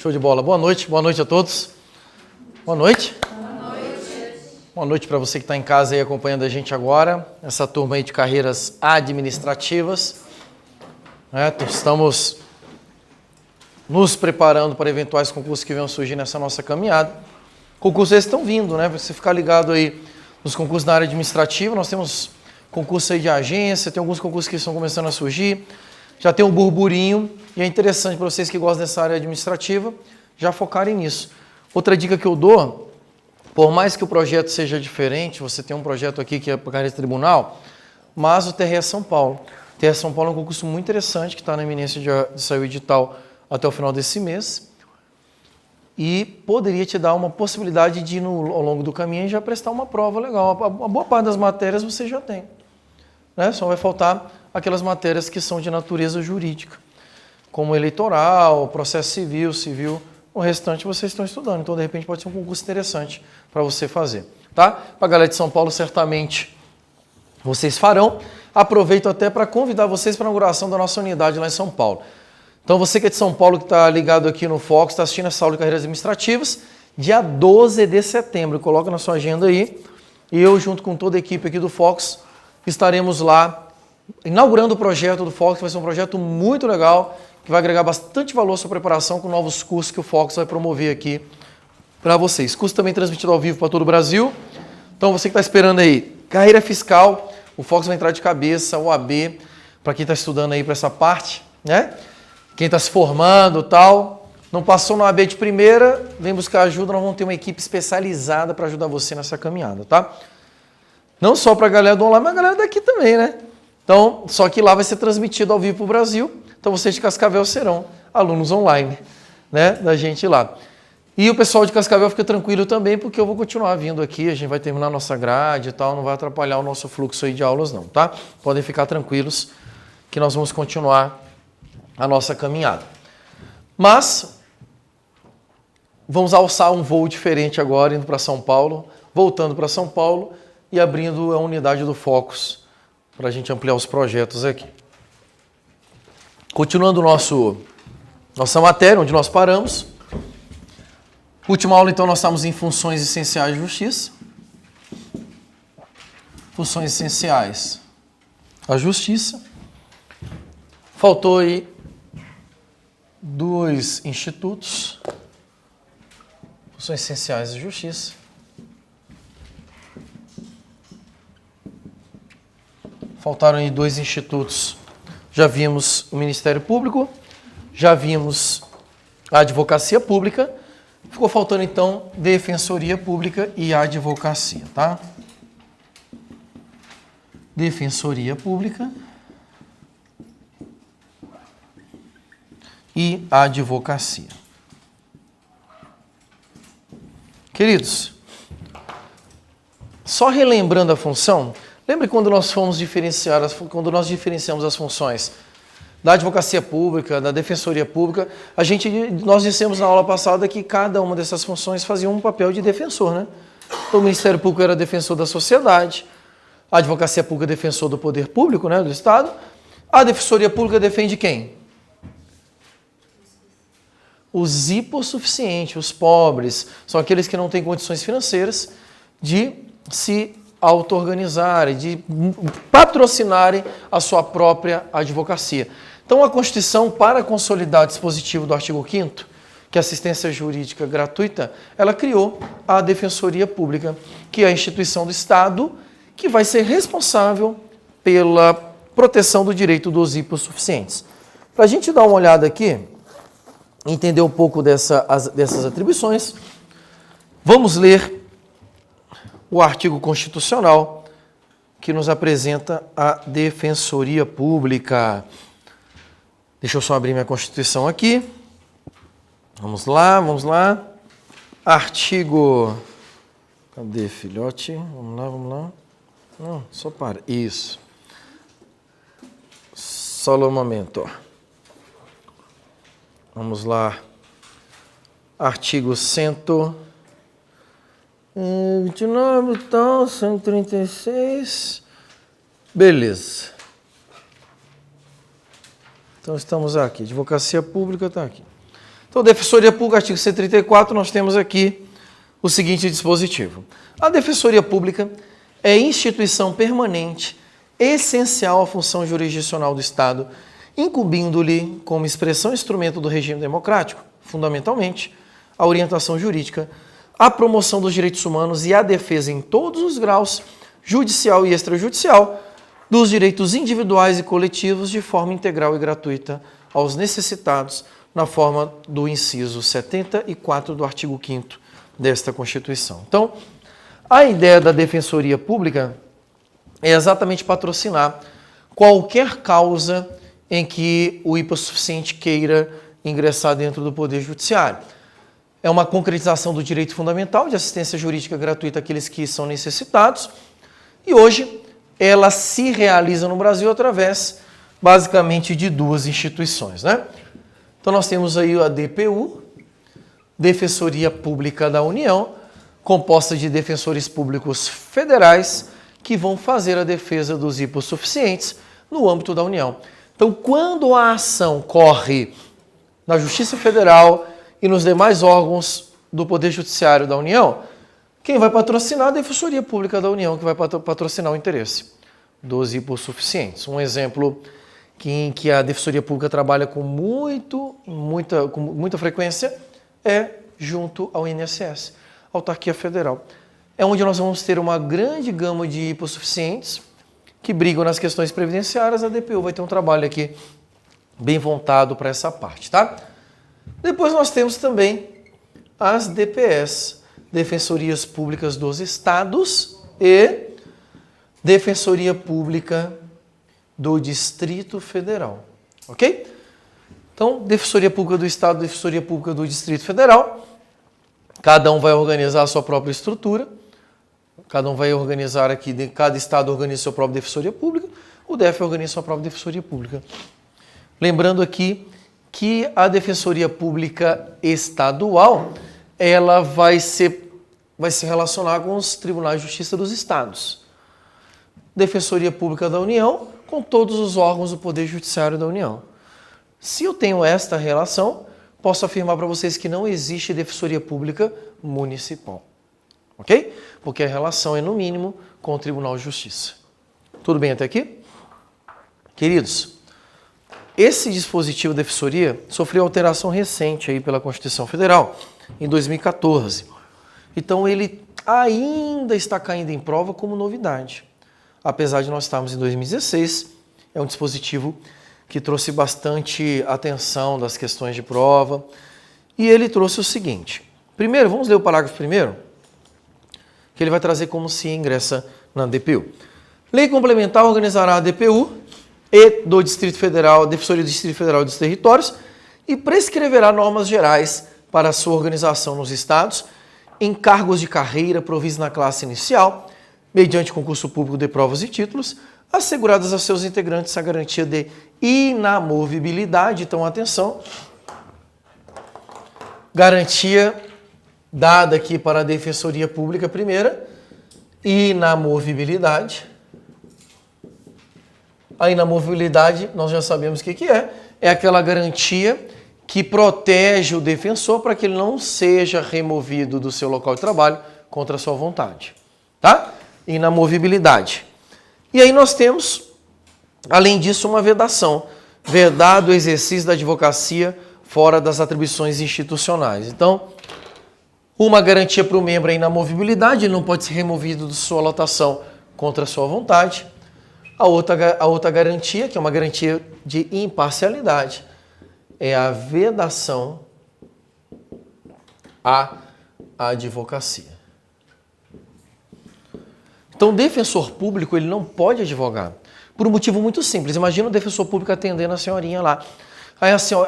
Show de bola. Boa noite a todos. Boa noite. Boa noite para você que está em casa aí acompanhando a gente agora, essa turma aí de carreiras administrativas. Estamos nos preparando para eventuais concursos que venham surgir nessa nossa caminhada. Concursos esses estão vindo, né? Você ficar ligado aí nos concursos na área administrativa, nós temos concursos aí de agência, tem alguns concursos que estão começando a surgir, já tem um burburinho e é interessante para vocês que gostam dessa área administrativa já focarem nisso. Outra dica que eu dou, por mais que o projeto seja diferente, você tem um projeto aqui que é para carreira de tribunal, mas o TRE São Paulo. O TRE São Paulo é um concurso muito interessante que está na iminência de sair o edital até o final desse mês e poderia te dar uma possibilidade de ir ao longo do caminho já prestar uma prova legal. A boa parte das matérias você já tem, né? Só vai faltar aquelas matérias que são de natureza jurídica, como eleitoral, processo civil, o restante vocês estão estudando, então de repente pode ser um concurso interessante para você fazer, tá? Para a galera de São Paulo, certamente vocês farão. Aproveito até para convidar vocês para a inauguração da nossa unidade lá em São Paulo. Então você que é de São Paulo, que está ligado aqui no Fox, está assistindo essa aula de carreiras administrativas, dia 12 de setembro, coloca na sua agenda aí, e eu junto com toda a equipe aqui do Fox, estaremos lá inaugurando o projeto do Fox, que vai ser um projeto muito legal, que vai agregar bastante valor à sua preparação com novos cursos que o Fox vai promover aqui para vocês. Curso também transmitido ao vivo para todo o Brasil. Então você que está esperando aí, carreira fiscal, o Fox vai entrar de cabeça, OAB, para quem está estudando aí para essa parte, né? Quem está se formando e tal, não passou na OAB de primeira, vem buscar ajuda, nós vamos ter uma equipe especializada para ajudar você nessa caminhada, tá? Não só para a galera do online, mas a galera daqui também, né? Então, só que lá vai ser transmitido ao vivo para o Brasil, então vocês de Cascavel serão alunos online, né, da gente lá. E o pessoal de Cascavel fica tranquilo também, porque eu vou continuar vindo aqui, a gente vai terminar a nossa grade e tal, não vai atrapalhar o nosso fluxo aí de aulas não, tá? Podem ficar tranquilos que nós vamos continuar a nossa caminhada. Mas vamos alçar um voo diferente agora, indo para São Paulo, voltando para São Paulo e abrindo a unidade do Focus para a gente ampliar os projetos aqui. Continuando nossa matéria, onde nós paramos. Última aula, então, nós estamos em funções essenciais de justiça. Funções essenciais à justiça. Faltou aí 2 institutos. Funções essenciais da justiça. Faltaram aí 2 institutos. Já vimos o Ministério Público, já vimos a Advocacia Pública. Ficou faltando, então, Defensoria Pública e Advocacia, tá? Defensoria Pública e Advocacia. Queridos, só relembrando a função, lembre quando nós quando nós diferenciamos as funções da Advocacia Pública, da Defensoria Pública, nós dissemos na aula passada que cada uma dessas funções fazia um papel de defensor, né? Então, o Ministério Público era defensor da sociedade, a Advocacia Pública é defensor do poder público, né, do Estado, a Defensoria Pública defende quem? Os hipossuficientes, os pobres, são aqueles que não têm condições financeiras de se auto-organizarem, de patrocinarem a sua própria advocacia. Então, a Constituição, para consolidar o dispositivo do artigo 5º, que é assistência jurídica gratuita, ela criou a Defensoria Pública, que é a instituição do Estado que vai ser responsável pela proteção do direito dos hipossuficientes. Para a gente dar uma olhada aqui, entender um pouco dessas atribuições, vamos ler o artigo constitucional que nos apresenta a Defensoria Pública. Deixa eu só abrir minha Constituição aqui. Vamos lá. Artigo... Cadê, filhote? Vamos lá. Não, só para. Isso. Só um momento. Vamos lá. Artigo 129, tal, 136. Beleza. Então, estamos aqui. Advocacia Pública está aqui. Então, Defensoria Pública, artigo 134, nós temos aqui o seguinte dispositivo. A Defensoria Pública é instituição permanente, essencial à função jurisdicional do Estado, incumbindo-lhe, como expressão e instrumento do regime democrático, fundamentalmente, a orientação jurídica, a promoção dos direitos humanos e a defesa em todos os graus, judicial e extrajudicial, dos direitos individuais e coletivos de forma integral e gratuita aos necessitados, na forma do inciso 74 do artigo 5º desta Constituição. Então, a ideia da Defensoria Pública é exatamente patrocinar qualquer causa em que o hipossuficiente queira ingressar dentro do Poder Judiciário. É uma concretização do direito fundamental de assistência jurídica gratuita àqueles que são necessitados e hoje ela se realiza no Brasil através, basicamente, de duas instituições, né? Então nós temos aí a DPU, Defensoria Pública da União, composta de defensores públicos federais que vão fazer a defesa dos hipossuficientes no âmbito da União. Então, quando a ação corre na Justiça Federal e nos demais órgãos do Poder Judiciário da União, quem vai patrocinar? A Defensoria Pública da União, que vai patrocinar o interesse dos hipossuficientes. Um exemplo em que a Defensoria Pública trabalha com muita frequência é junto ao INSS, Autarquia Federal. É onde nós vamos ter uma grande gama de hipossuficientes que brigam nas questões previdenciárias. A DPU vai ter um trabalho aqui bem voltado para essa parte, tá? Depois nós temos também as DPS, Defensorias Públicas dos Estados e Defensoria Pública do Distrito Federal, ok? Então, Defensoria Pública do Estado, Defensoria Pública do Distrito Federal, cada um vai organizar a sua própria estrutura, cada um vai organizar aqui, cada estado organiza a sua própria Defensoria Pública, o DF organiza a sua própria Defensoria Pública. Lembrando aqui que a Defensoria Pública Estadual, ela vai se relacionar com os Tribunais de Justiça dos Estados. Defensoria Pública da União, com todos os órgãos do Poder Judiciário da União. Se eu tenho esta relação, posso afirmar para vocês que não existe Defensoria Pública Municipal. Ok? Porque a relação é, no mínimo, com o Tribunal de Justiça. Tudo bem até aqui? Queridos, esse dispositivo de defensoria sofreu alteração recente aí pela Constituição Federal, em 2014. Então, ele ainda está caindo em prova como novidade. Apesar de nós estarmos em 2016, é um dispositivo que trouxe bastante atenção das questões de prova. E ele trouxe o seguinte. Primeiro, vamos ler o parágrafo primeiro, que ele vai trazer como se ingressa na DPU. Lei complementar organizará a DPU e do Distrito Federal, Defensoria do Distrito Federal e dos Territórios e prescreverá normas gerais para a sua organização nos estados, em cargos de carreira provistos na classe inicial, mediante concurso público de provas e títulos, asseguradas a seus integrantes a garantia de inamovibilidade. Então, atenção, garantia dada aqui para a Defensoria Pública primeira, inamovibilidade. A inamovibilidade, nós já sabemos o que é aquela garantia que protege o defensor para que ele não seja removido do seu local de trabalho contra a sua vontade, tá? Inamovibilidade. E aí nós temos, além disso, uma vedação. Vedado o exercício da advocacia fora das atribuições institucionais. Então, uma garantia para o membro é a inamovibilidade, ele não pode ser removido de sua lotação contra a sua vontade. A outra garantia, que é uma garantia de imparcialidade, é a vedação à advocacia. Então, o defensor público ele não pode advogar, por um motivo muito simples. Imagina o defensor público atendendo a senhorinha lá.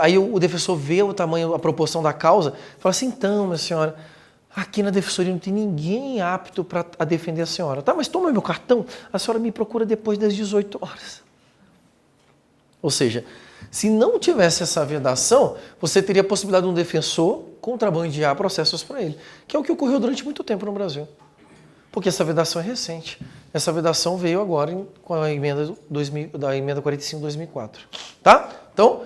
Aí o defensor vê o tamanho, a proporção da causa, fala assim, então, minha senhora, aqui na defensoria não tem ninguém apto para defender a senhora. Tá, mas toma meu cartão, a senhora me procura depois das 18 horas. Ou seja, se não tivesse essa vedação, você teria a possibilidade de um defensor contrabandear processos para ele, que é o que ocorreu durante muito tempo no Brasil. Porque essa vedação é recente. Essa vedação veio agora com a emenda 45 de 2004. Tá? Então,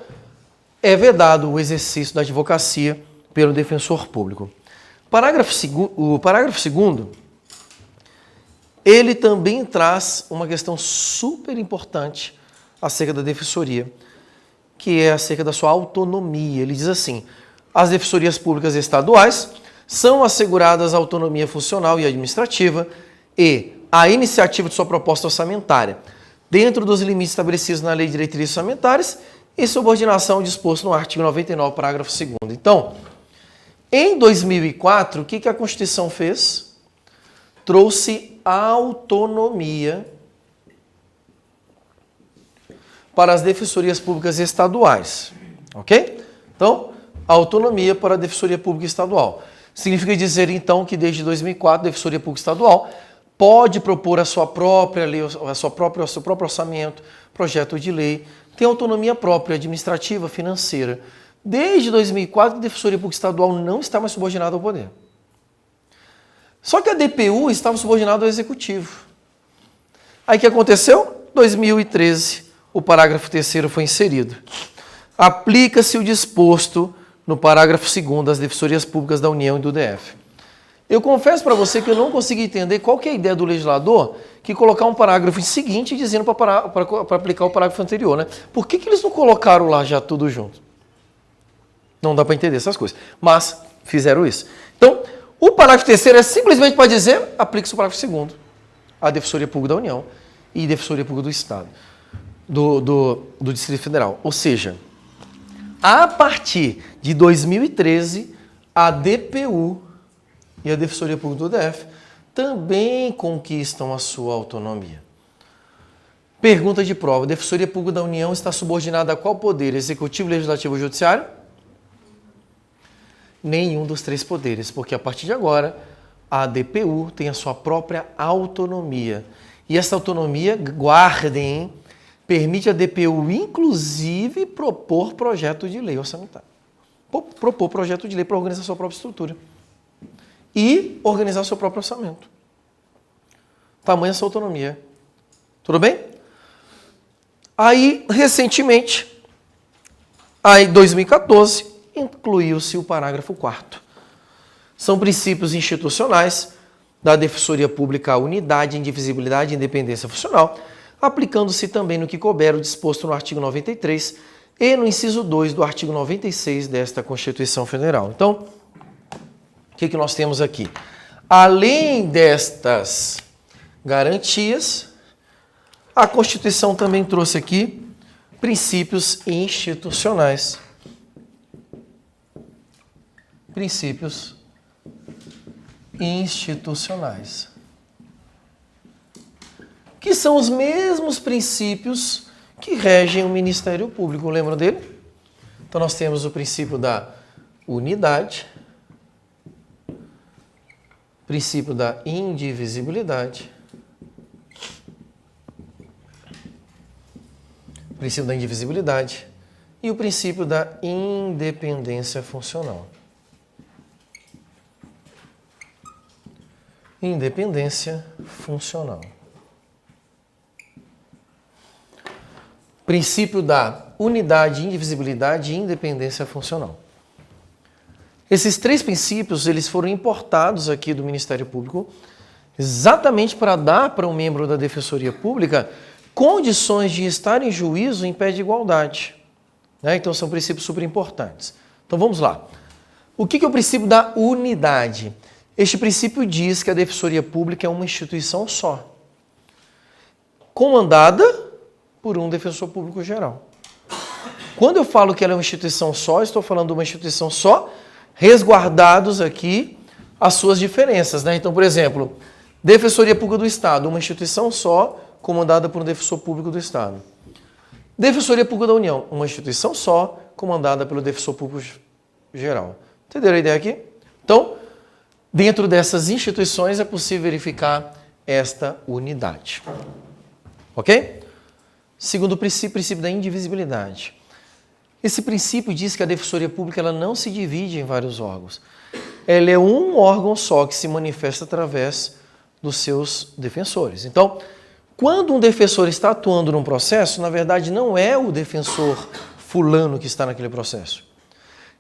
é vedado o exercício da advocacia pelo defensor público. O parágrafo 2º, ele também traz uma questão super importante acerca da defensoria, que é acerca da sua autonomia. Ele diz assim: as defensorias públicas estaduais são asseguradas a autonomia funcional e administrativa e a iniciativa de sua proposta orçamentária, dentro dos limites estabelecidos na Lei de Diretrizes Orçamentárias e subordinação disposto no artigo 99, parágrafo 2º. Então, em 2004, o que a Constituição fez? Trouxe autonomia para as defensorias públicas estaduais, ok? Então, autonomia para a Defensoria Pública Estadual. Significa dizer, então, que desde 2004, a Defensoria Pública Estadual pode propor a sua própria lei, o seu próprio orçamento, projeto de lei, tem autonomia própria, administrativa, financeira. Desde 2004, a Defensoria Pública Estadual não está mais subordinada ao poder. Só que a DPU estava subordinada ao Executivo. Aí o que aconteceu? 2013, o parágrafo 3º foi inserido. Aplica-se o disposto no parágrafo 2º das Defensorias Públicas da União e do DF. Eu confesso para você que eu não consegui entender qual que é a ideia do legislador que colocar um parágrafo seguinte dizendo para aplicar o parágrafo anterior, né? Por que eles não colocaram lá já tudo junto? Não dá para entender essas coisas, mas fizeram isso. Então, o parágrafo 3º é simplesmente para dizer, aplica-se o parágrafo 2º, a Defensoria Pública da União e Defensoria Pública do Estado, do Distrito Federal. Ou seja, a partir de 2013, a DPU e a Defensoria Pública do DF também conquistam a sua autonomia. Pergunta de prova: a Defensoria Pública da União está subordinada a qual poder? Executivo, Legislativo ou Judiciário? Nenhum dos três poderes, porque a partir de agora a DPU tem a sua própria autonomia. E essa autonomia, guardem, permite a DPU, inclusive, propor projeto de lei orçamentário. Propor projeto de lei para organizar a sua própria estrutura. E organizar o seu próprio orçamento. Tamanha essa autonomia. Tudo bem? Aí, recentemente, em 2014, incluiu-se o parágrafo 4º. São princípios institucionais da Defensoria Pública a unidade, indivisibilidade e independência funcional, aplicando-se também no que couber o disposto no artigo 93 e no inciso 2 do artigo 96 desta Constituição Federal. Então, o que nós temos aqui? Além destas garantias, a Constituição também trouxe aqui princípios institucionais. Princípios institucionais. Que são os mesmos princípios que regem o Ministério Público. Lembram dele? Então nós temos o princípio da unidade, princípio da indivisibilidade, princípio da indivisibilidade e o princípio da independência funcional. Independência funcional. Princípio da unidade, indivisibilidade e independência funcional. Esses três princípios, eles foram importados aqui do Ministério Público exatamente para dar para um membro da Defensoria Pública condições de estar em juízo em pé de igualdade. Então, são princípios super importantes. Então, vamos lá. O que é o princípio da unidade? Este princípio diz que a Defensoria Pública é uma instituição só, comandada por um defensor público geral. Quando eu falo que ela é uma instituição só, estou falando de uma instituição só, resguardados aqui as suas diferenças. Então, por exemplo, Defensoria Pública do Estado, uma instituição só, comandada por um defensor público do Estado. Defensoria Pública da União, uma instituição só, comandada pelo defensor público geral. Entenderam a ideia aqui? Então, dentro dessas instituições é possível verificar esta unidade. Ok? Segundo princípio da indivisibilidade. Esse princípio diz que a Defensoria Pública ela não se divide em vários órgãos. Ela é um órgão só que se manifesta através dos seus defensores. Então, quando um defensor está atuando num processo, na verdade não é o defensor fulano que está naquele processo.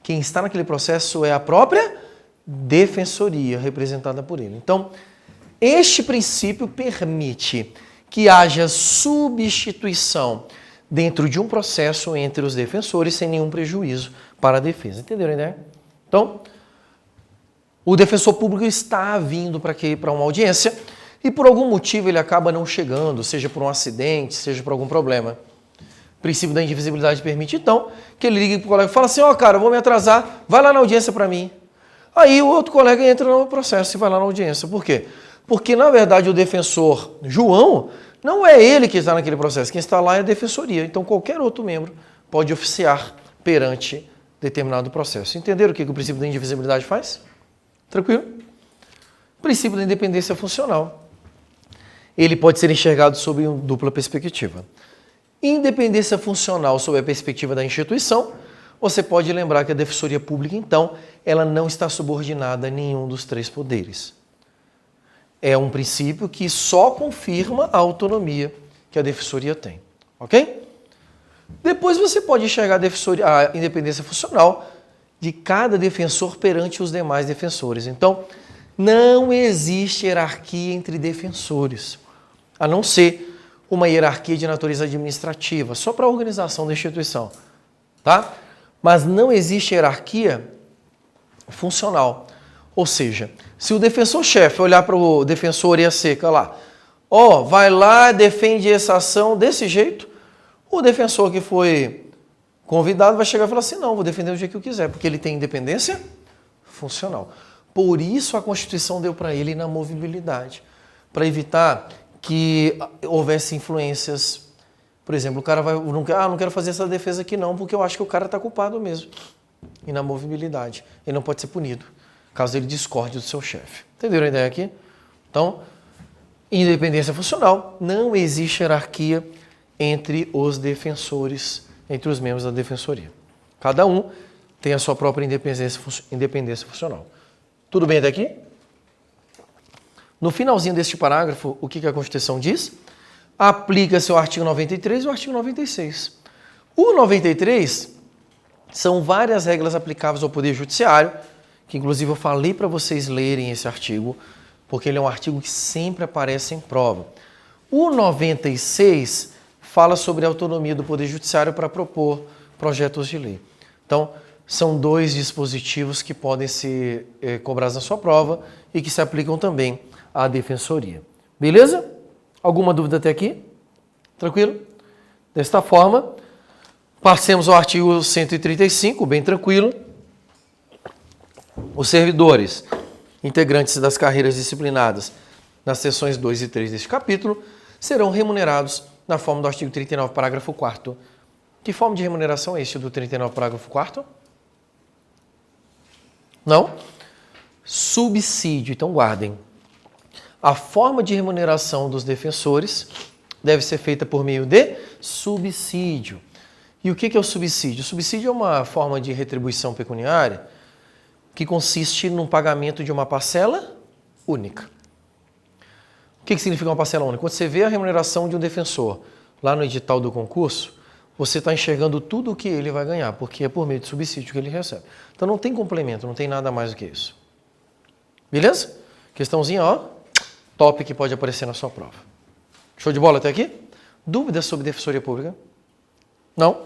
Quem está naquele processo é a própria defensoria, representada por ele. Então, este princípio permite que haja substituição dentro de um processo entre os defensores sem nenhum prejuízo para a defesa. Entenderam a ideia? Então, o defensor público está vindo para uma audiência e por algum motivo ele acaba não chegando, seja por um acidente, seja por algum problema. O princípio da indivisibilidade permite, então, que ele ligue para o colega e fala assim, cara, eu vou me atrasar, vai lá na audiência para mim. Aí o outro colega entra no processo e vai lá na audiência. Por quê? Porque, na verdade, o defensor João não é ele que está naquele processo. Quem está lá é a defensoria. Então, qualquer outro membro pode oficiar perante determinado processo. Entenderam o que o princípio da indivisibilidade faz? Tranquilo? O princípio da independência funcional. Ele pode ser enxergado sob uma dupla perspectiva. Independência funcional sob a perspectiva da instituição, você pode lembrar que a defensoria pública, então, ela não está subordinada a nenhum dos três poderes. É um princípio que só confirma a autonomia que a defensoria tem. Ok? Depois você pode enxergar a independência funcional de cada defensor perante os demais defensores. Então, não existe hierarquia entre defensores, a não ser uma hierarquia de natureza administrativa, só para a organização da instituição. Tá? Mas não existe hierarquia funcional. Ou seja, se o defensor-chefe olhar para o defensor orelha seca lá, vai lá, defende essa ação desse jeito, o defensor que foi convidado vai chegar e falar assim, não, vou defender do jeito que eu quiser, porque ele tem independência funcional. Por isso a Constituição deu para ele inamovibilidade, para evitar que houvesse influências. Por exemplo, o cara não quero fazer essa defesa aqui não, porque eu acho que o cara está culpado mesmo. Inamovibilidade. Ele não pode ser punido, caso ele discorde do seu chefe. Entenderam a ideia aqui? Então, independência funcional, não existe hierarquia entre os defensores, entre os membros da defensoria. Cada um tem a sua própria independência funcional. Tudo bem até aqui? No finalzinho deste parágrafo, o que a Constituição diz? Aplica-se o artigo 93 e o artigo 96. O 93 são várias regras aplicáveis ao Poder Judiciário, que inclusive eu falei para vocês lerem esse artigo, porque ele é um artigo que sempre aparece em prova. O 96 fala sobre a autonomia do Poder Judiciário para propor projetos de lei. Então, são dois dispositivos que podem ser cobrados na sua prova e que se aplicam também à defensoria. Beleza? Alguma dúvida até aqui? Tranquilo? Desta forma, passemos ao artigo 135, bem tranquilo. Os servidores, integrantes das carreiras disciplinadas nas seções 2 e 3 deste capítulo, serão remunerados na forma do artigo 39, parágrafo 4º. Que forma de remuneração é este do 39, parágrafo 4º? Não? Subsídio. Então, guardem. A forma de remuneração dos defensores deve ser feita por meio de subsídio. E o que é o subsídio? O subsídio é uma forma de retribuição pecuniária que consiste no pagamento de uma parcela única. O que significa uma parcela única? Quando você vê a remuneração de um defensor lá no edital do concurso, você está enxergando tudo o que ele vai ganhar, porque é por meio de subsídio que ele recebe. Então não tem complemento, não tem nada mais do que isso. Beleza? Questãozinha, top que pode aparecer na sua prova. Show de bola até aqui? Dúvidas sobre defensoria pública? Não?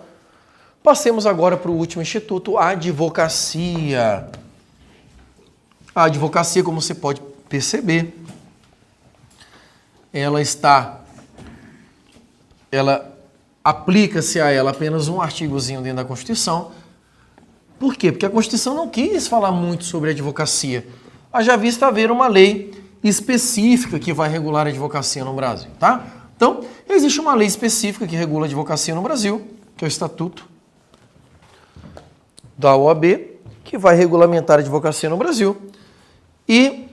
Passemos agora para o último instituto, a advocacia. A advocacia, como você pode perceber, ela aplica-se a ela apenas um artigozinho dentro da Constituição. Por quê? Porque a Constituição não quis falar muito sobre advocacia. Haja vista haver uma lei específica que vai regular a advocacia no Brasil, tá? Então, existe uma lei específica que regula a advocacia no Brasil, que é o Estatuto da OAB, que vai regulamentar a advocacia no Brasil. E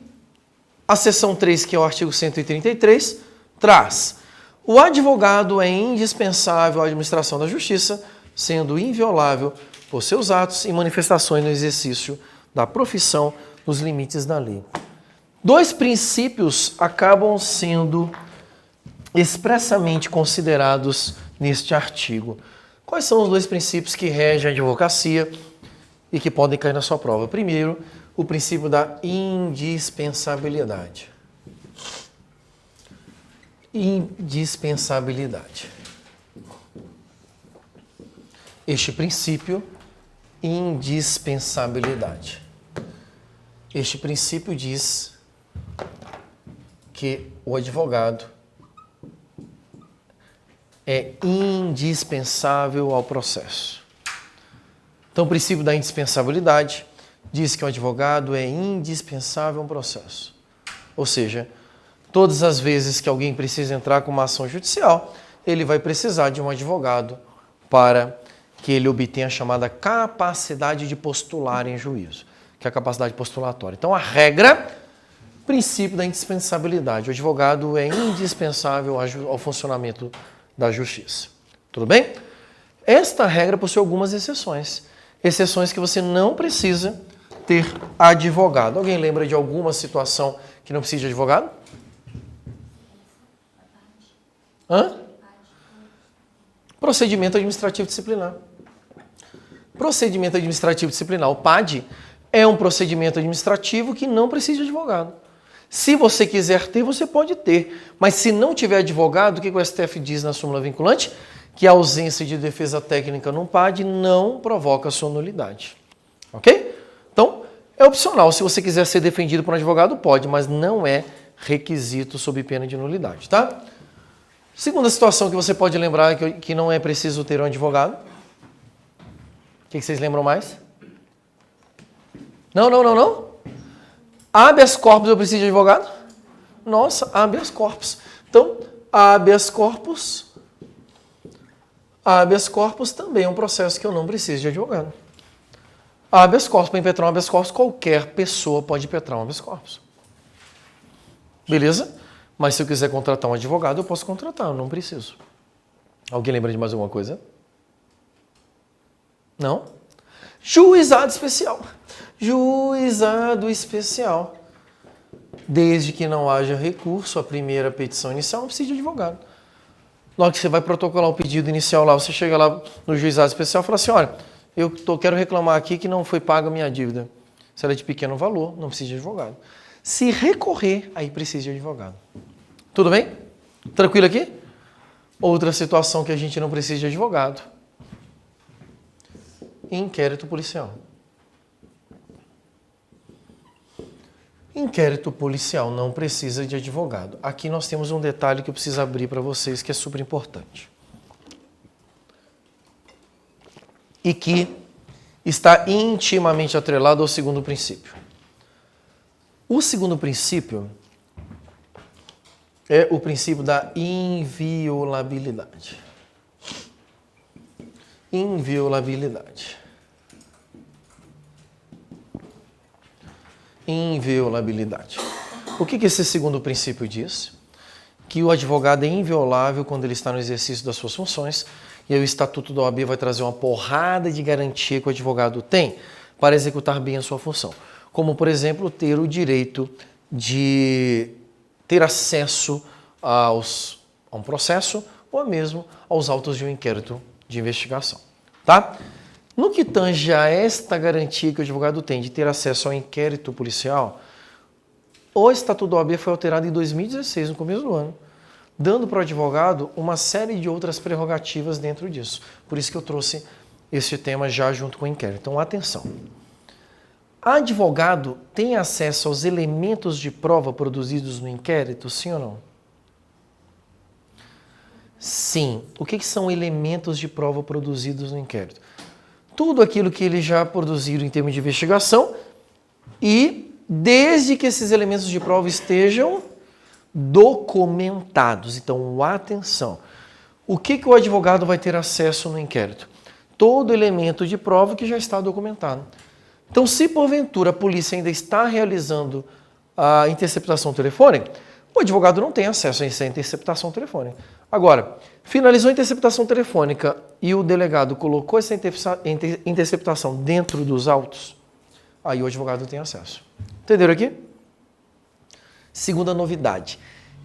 a seção 3, que é o artigo 133, traz: o advogado é indispensável à administração da justiça, sendo inviolável por seus atos e manifestações no exercício da profissão nos limites da lei. Dois princípios acabam sendo expressamente considerados neste artigo. Quais são os dois princípios que regem a advocacia e que podem cair na sua prova? Primeiro, o princípio da indispensabilidade. Indispensabilidade. Este princípio, indispensabilidade. Este princípio diz que o advogado é indispensável ao processo. Então, o princípio da indispensabilidade diz que o advogado é indispensável ao processo. Ou seja, todas as vezes que alguém precisa entrar com uma ação judicial, ele vai precisar de um advogado para que ele obtenha a chamada capacidade de postular em juízo, que é a capacidade postulatória. Então, a regra, princípio da indispensabilidade. O advogado é indispensável ao funcionamento da justiça. Tudo bem? Esta regra possui algumas exceções. Exceções que você não precisa ter advogado. Alguém lembra de alguma situação que não precisa de advogado? Procedimento administrativo disciplinar. Procedimento administrativo disciplinar, o PAD, é um procedimento administrativo que não precisa de advogado. Se você quiser ter, você pode ter. Mas se não tiver advogado, o que o STF diz na súmula vinculante? Que a ausência de defesa técnica no PAD não provoca sua nulidade. Ok? Então, é opcional. Se você quiser ser defendido por um advogado, pode, mas não é requisito sob pena de nulidade, tá? Segunda situação que você pode lembrar que não é preciso ter um advogado. O que vocês lembram mais? Não. Habeas corpus eu preciso de advogado? Nossa, habeas corpus. Então, habeas corpus também é um processo que eu não preciso de advogado. Habeas corpus, para impetrar um habeas corpus, qualquer pessoa pode impetrar um habeas corpus. Beleza? Mas se eu quiser contratar um advogado, eu posso contratar, eu não preciso. Alguém lembra de mais alguma coisa? Não? Juizado especial. Juizado especial. Desde que não haja recurso à primeira petição inicial, não precisa de advogado. Logo que você vai protocolar o pedido inicial lá, você chega lá no juizado especial e fala assim, olha, quero reclamar aqui que não foi paga a minha dívida. Se ela é de pequeno valor, não precisa de advogado. Se recorrer, aí precisa de advogado. Tudo bem? Tranquilo aqui? Outra situação que a gente não precisa de advogado. Inquérito policial. Inquérito policial não precisa de advogado. Aqui nós temos um detalhe que eu preciso abrir para vocês que é super importante. E que está intimamente atrelado ao segundo princípio. O segundo princípio é o princípio da inviolabilidade. Inviolabilidade. Inviolabilidade. O que esse segundo princípio diz? Que o advogado é inviolável quando ele está no exercício das suas funções, e aí o Estatuto da OAB vai trazer uma porrada de garantia que o advogado tem para executar bem a sua função. Como, por exemplo, ter o direito de ter acesso a um processo ou mesmo aos autos de um inquérito de investigação. Tá? No que tange a esta garantia que o advogado tem de ter acesso ao inquérito policial, o Estatuto da OAB foi alterado em 2016, no começo do ano, dando para o advogado uma série de outras prerrogativas dentro disso. Por isso que eu trouxe esse tema já junto com o inquérito. Então, atenção. Advogado tem acesso aos elementos de prova produzidos no inquérito, sim ou não? Sim. O que são elementos de prova produzidos no inquérito? Tudo aquilo que eles já produziram em termos de investigação e desde que esses elementos de prova estejam documentados. Então, atenção. O que o advogado vai ter acesso no inquérito? Todo elemento de prova que já está documentado. Então, se porventura a polícia ainda está realizando a interceptação telefônica, o advogado não tem acesso a essa interceptação telefônica. Agora, finalizou a interceptação telefônica e o delegado colocou essa interceptação dentro dos autos, aí o advogado tem acesso. Entenderam aqui? Segunda novidade.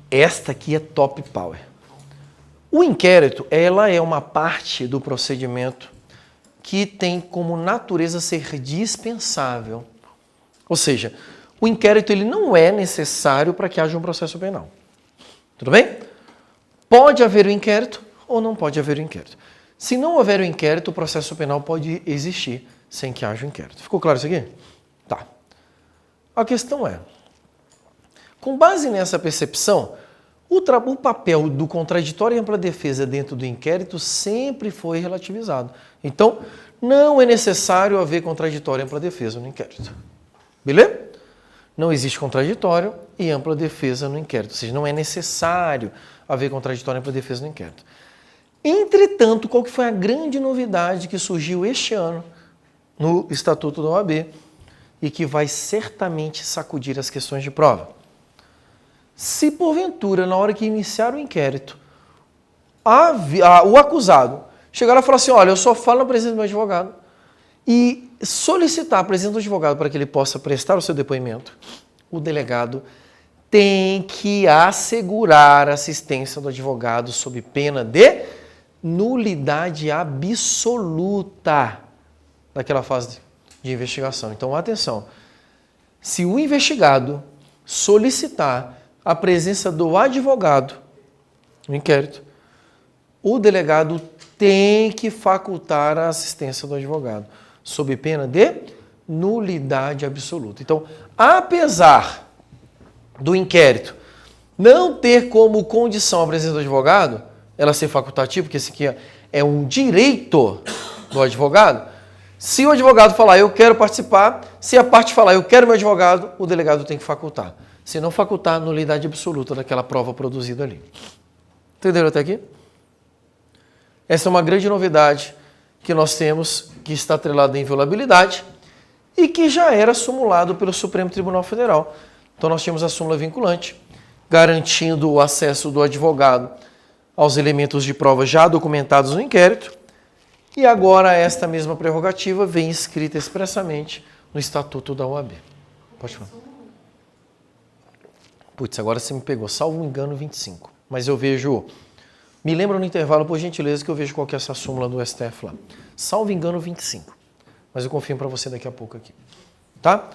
Esta aqui é top power. O inquérito, ela é uma parte do procedimento que tem como natureza ser dispensável. Ou seja, o inquérito ele não é necessário para que haja um processo penal. Tudo bem? Pode haver o inquérito ou não pode haver o inquérito. Se não houver o inquérito, o processo penal pode existir sem que haja o inquérito. Ficou claro isso aqui? Tá. A questão é, com base nessa percepção, o papel do contraditório e ampla defesa dentro do inquérito sempre foi relativizado. Então, não é necessário haver contraditório e ampla defesa no inquérito. Beleza? Não existe contraditório e ampla defesa no inquérito. Ou seja, não é necessário haver contraditório e ampla defesa no inquérito. Entretanto, qual que foi a grande novidade que surgiu este ano no Estatuto da OAB e que vai certamente sacudir as questões de prova? Se porventura, na hora que iniciar o inquérito, o acusado chegar lá e falar assim, olha, eu só falo na presença do meu advogado, e solicitar a presença do advogado para que ele possa prestar o seu depoimento, o delegado tem que assegurar a assistência do advogado sob pena de nulidade absoluta daquela fase de investigação. Então, atenção, se o investigado solicitar a presença do advogado no inquérito, o delegado tem que facultar a assistência do advogado, sob pena de nulidade absoluta. Então, apesar do inquérito não ter como condição a presença do advogado, ela ser facultativa, porque esse aqui é um direito do advogado, se o advogado falar, eu quero participar, se a parte falar, eu quero meu advogado, o delegado tem que facultar. Se não facultar, nulidade absoluta daquela prova produzida ali. Entenderam até aqui? Essa é uma grande novidade que nós temos, que está atrelada à inviolabilidade e que já era sumulado pelo Supremo Tribunal Federal. Então nós tínhamos a súmula vinculante, garantindo o acesso do advogado aos elementos de prova já documentados no inquérito, e agora esta mesma prerrogativa vem escrita expressamente no Estatuto da OAB. Pode falar. Putz, agora você me pegou, salvo engano, 25. Mas eu vejo... Me lembra no intervalo, por gentileza, que eu vejo qual que é essa súmula do STF lá. Salvo engano, 25. Mas eu confirmo para você daqui a pouco aqui. Tá?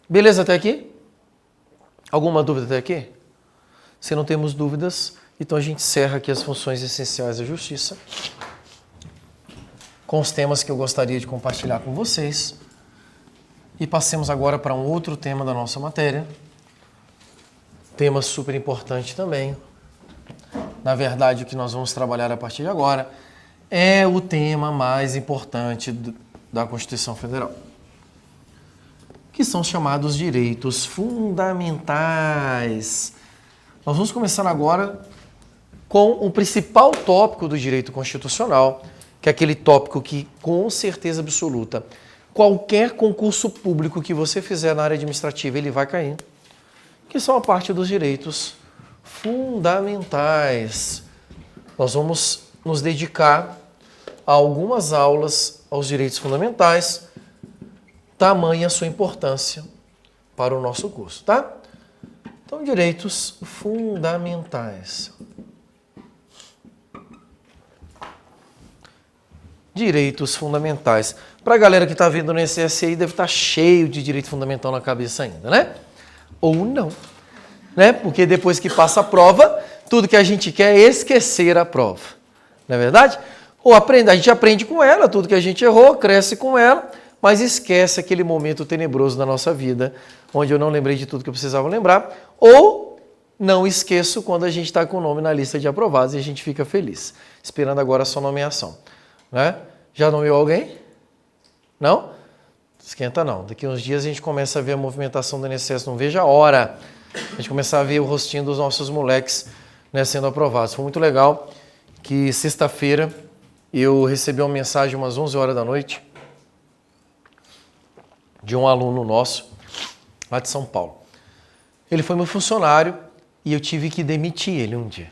Beleza até aqui? Alguma dúvida até aqui? Se não temos dúvidas, então a gente encerra aqui as funções essenciais da Justiça, com os temas que eu gostaria de compartilhar com vocês. E passemos agora para um outro tema da nossa matéria. Tema super importante também. Na verdade, o que nós vamos trabalhar a partir de agora é o tema mais importante da Constituição Federal, que são os chamados direitos fundamentais. Nós vamos começar agora com o principal tópico do direito constitucional, que é aquele tópico que, com certeza absoluta, qualquer concurso público que você fizer na área administrativa, ele vai cair, que são a parte dos direitos fundamentais. Nós vamos nos dedicar a algumas aulas aos direitos fundamentais, tamanha a sua importância para o nosso curso, tá? Então, direitos fundamentais. Direitos fundamentais. Para a galera que está vendo no INSS aí, deve estar cheio de direito fundamental na cabeça ainda, né? Ou não, né? Porque depois que passa a prova, tudo que a gente quer é esquecer a prova, não é verdade? Ou a gente aprende com ela, tudo que a gente errou, cresce com ela, mas esquece aquele momento tenebroso da nossa vida, onde eu não lembrei de tudo que eu precisava lembrar, ou não esqueço quando a gente está com o nome na lista de aprovados e a gente fica feliz, esperando agora a sua nomeação, né? Já nomeou alguém? Não? Esquenta não. Daqui uns dias a gente começa a ver a movimentação do INSS, não vejo a hora. A gente começar a ver o rostinho dos nossos moleques, né, sendo aprovados. Foi muito legal que sexta-feira eu recebi uma mensagem umas 11 horas da noite de um aluno nosso lá de São Paulo. Ele foi meu funcionário e eu tive que demitir ele um dia.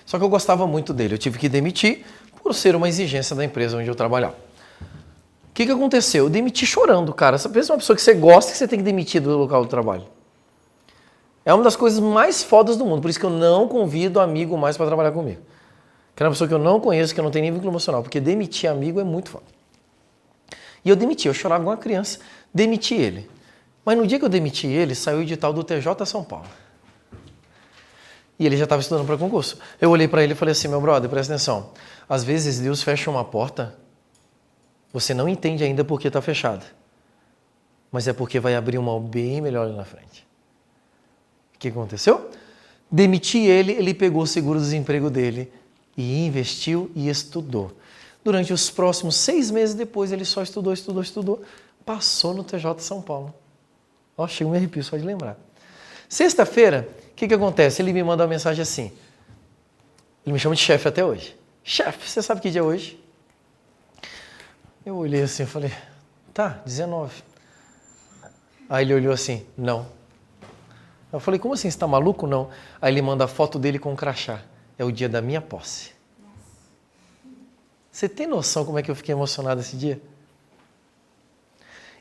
Só que eu gostava muito dele, eu tive que demitir por ser uma exigência da empresa onde eu trabalhava. O que aconteceu? Eu demiti chorando, cara. Você pensa uma pessoa que você gosta que você tem que demitir do local do trabalho. É uma das coisas mais fodas do mundo. Por isso que eu não convido amigo mais para trabalhar comigo. Que é uma pessoa que eu não conheço, que eu não tenho nem vínculo emocional. Porque demitir amigo é muito foda. E eu demiti, eu chorava igual uma criança, demiti ele. Mas no dia que eu demiti ele, saiu o edital do TJ São Paulo. E ele já estava estudando para concurso. Eu olhei para ele e falei assim, meu brother, presta atenção. Às vezes Deus fecha uma porta, você não entende ainda porque está fechada. Mas é porque vai abrir uma bem melhor ali na frente. O que aconteceu? Demiti ele, ele pegou o seguro-desemprego dele e investiu e estudou. Durante os próximos 6 meses depois, ele só estudou, passou no TJ São Paulo. Ó, chega um arrepio só de lembrar. Sexta-feira, o que acontece? Ele me manda uma mensagem assim. Ele me chama de chefe até hoje. Chefe, você sabe que dia é hoje? Eu olhei assim e falei, tá, 19. Aí ele olhou assim, não. Eu falei, como assim, você tá maluco? Não. Aí ele manda a foto dele com um crachá. É o dia da minha posse. Você tem noção como é que eu fiquei emocionado esse dia?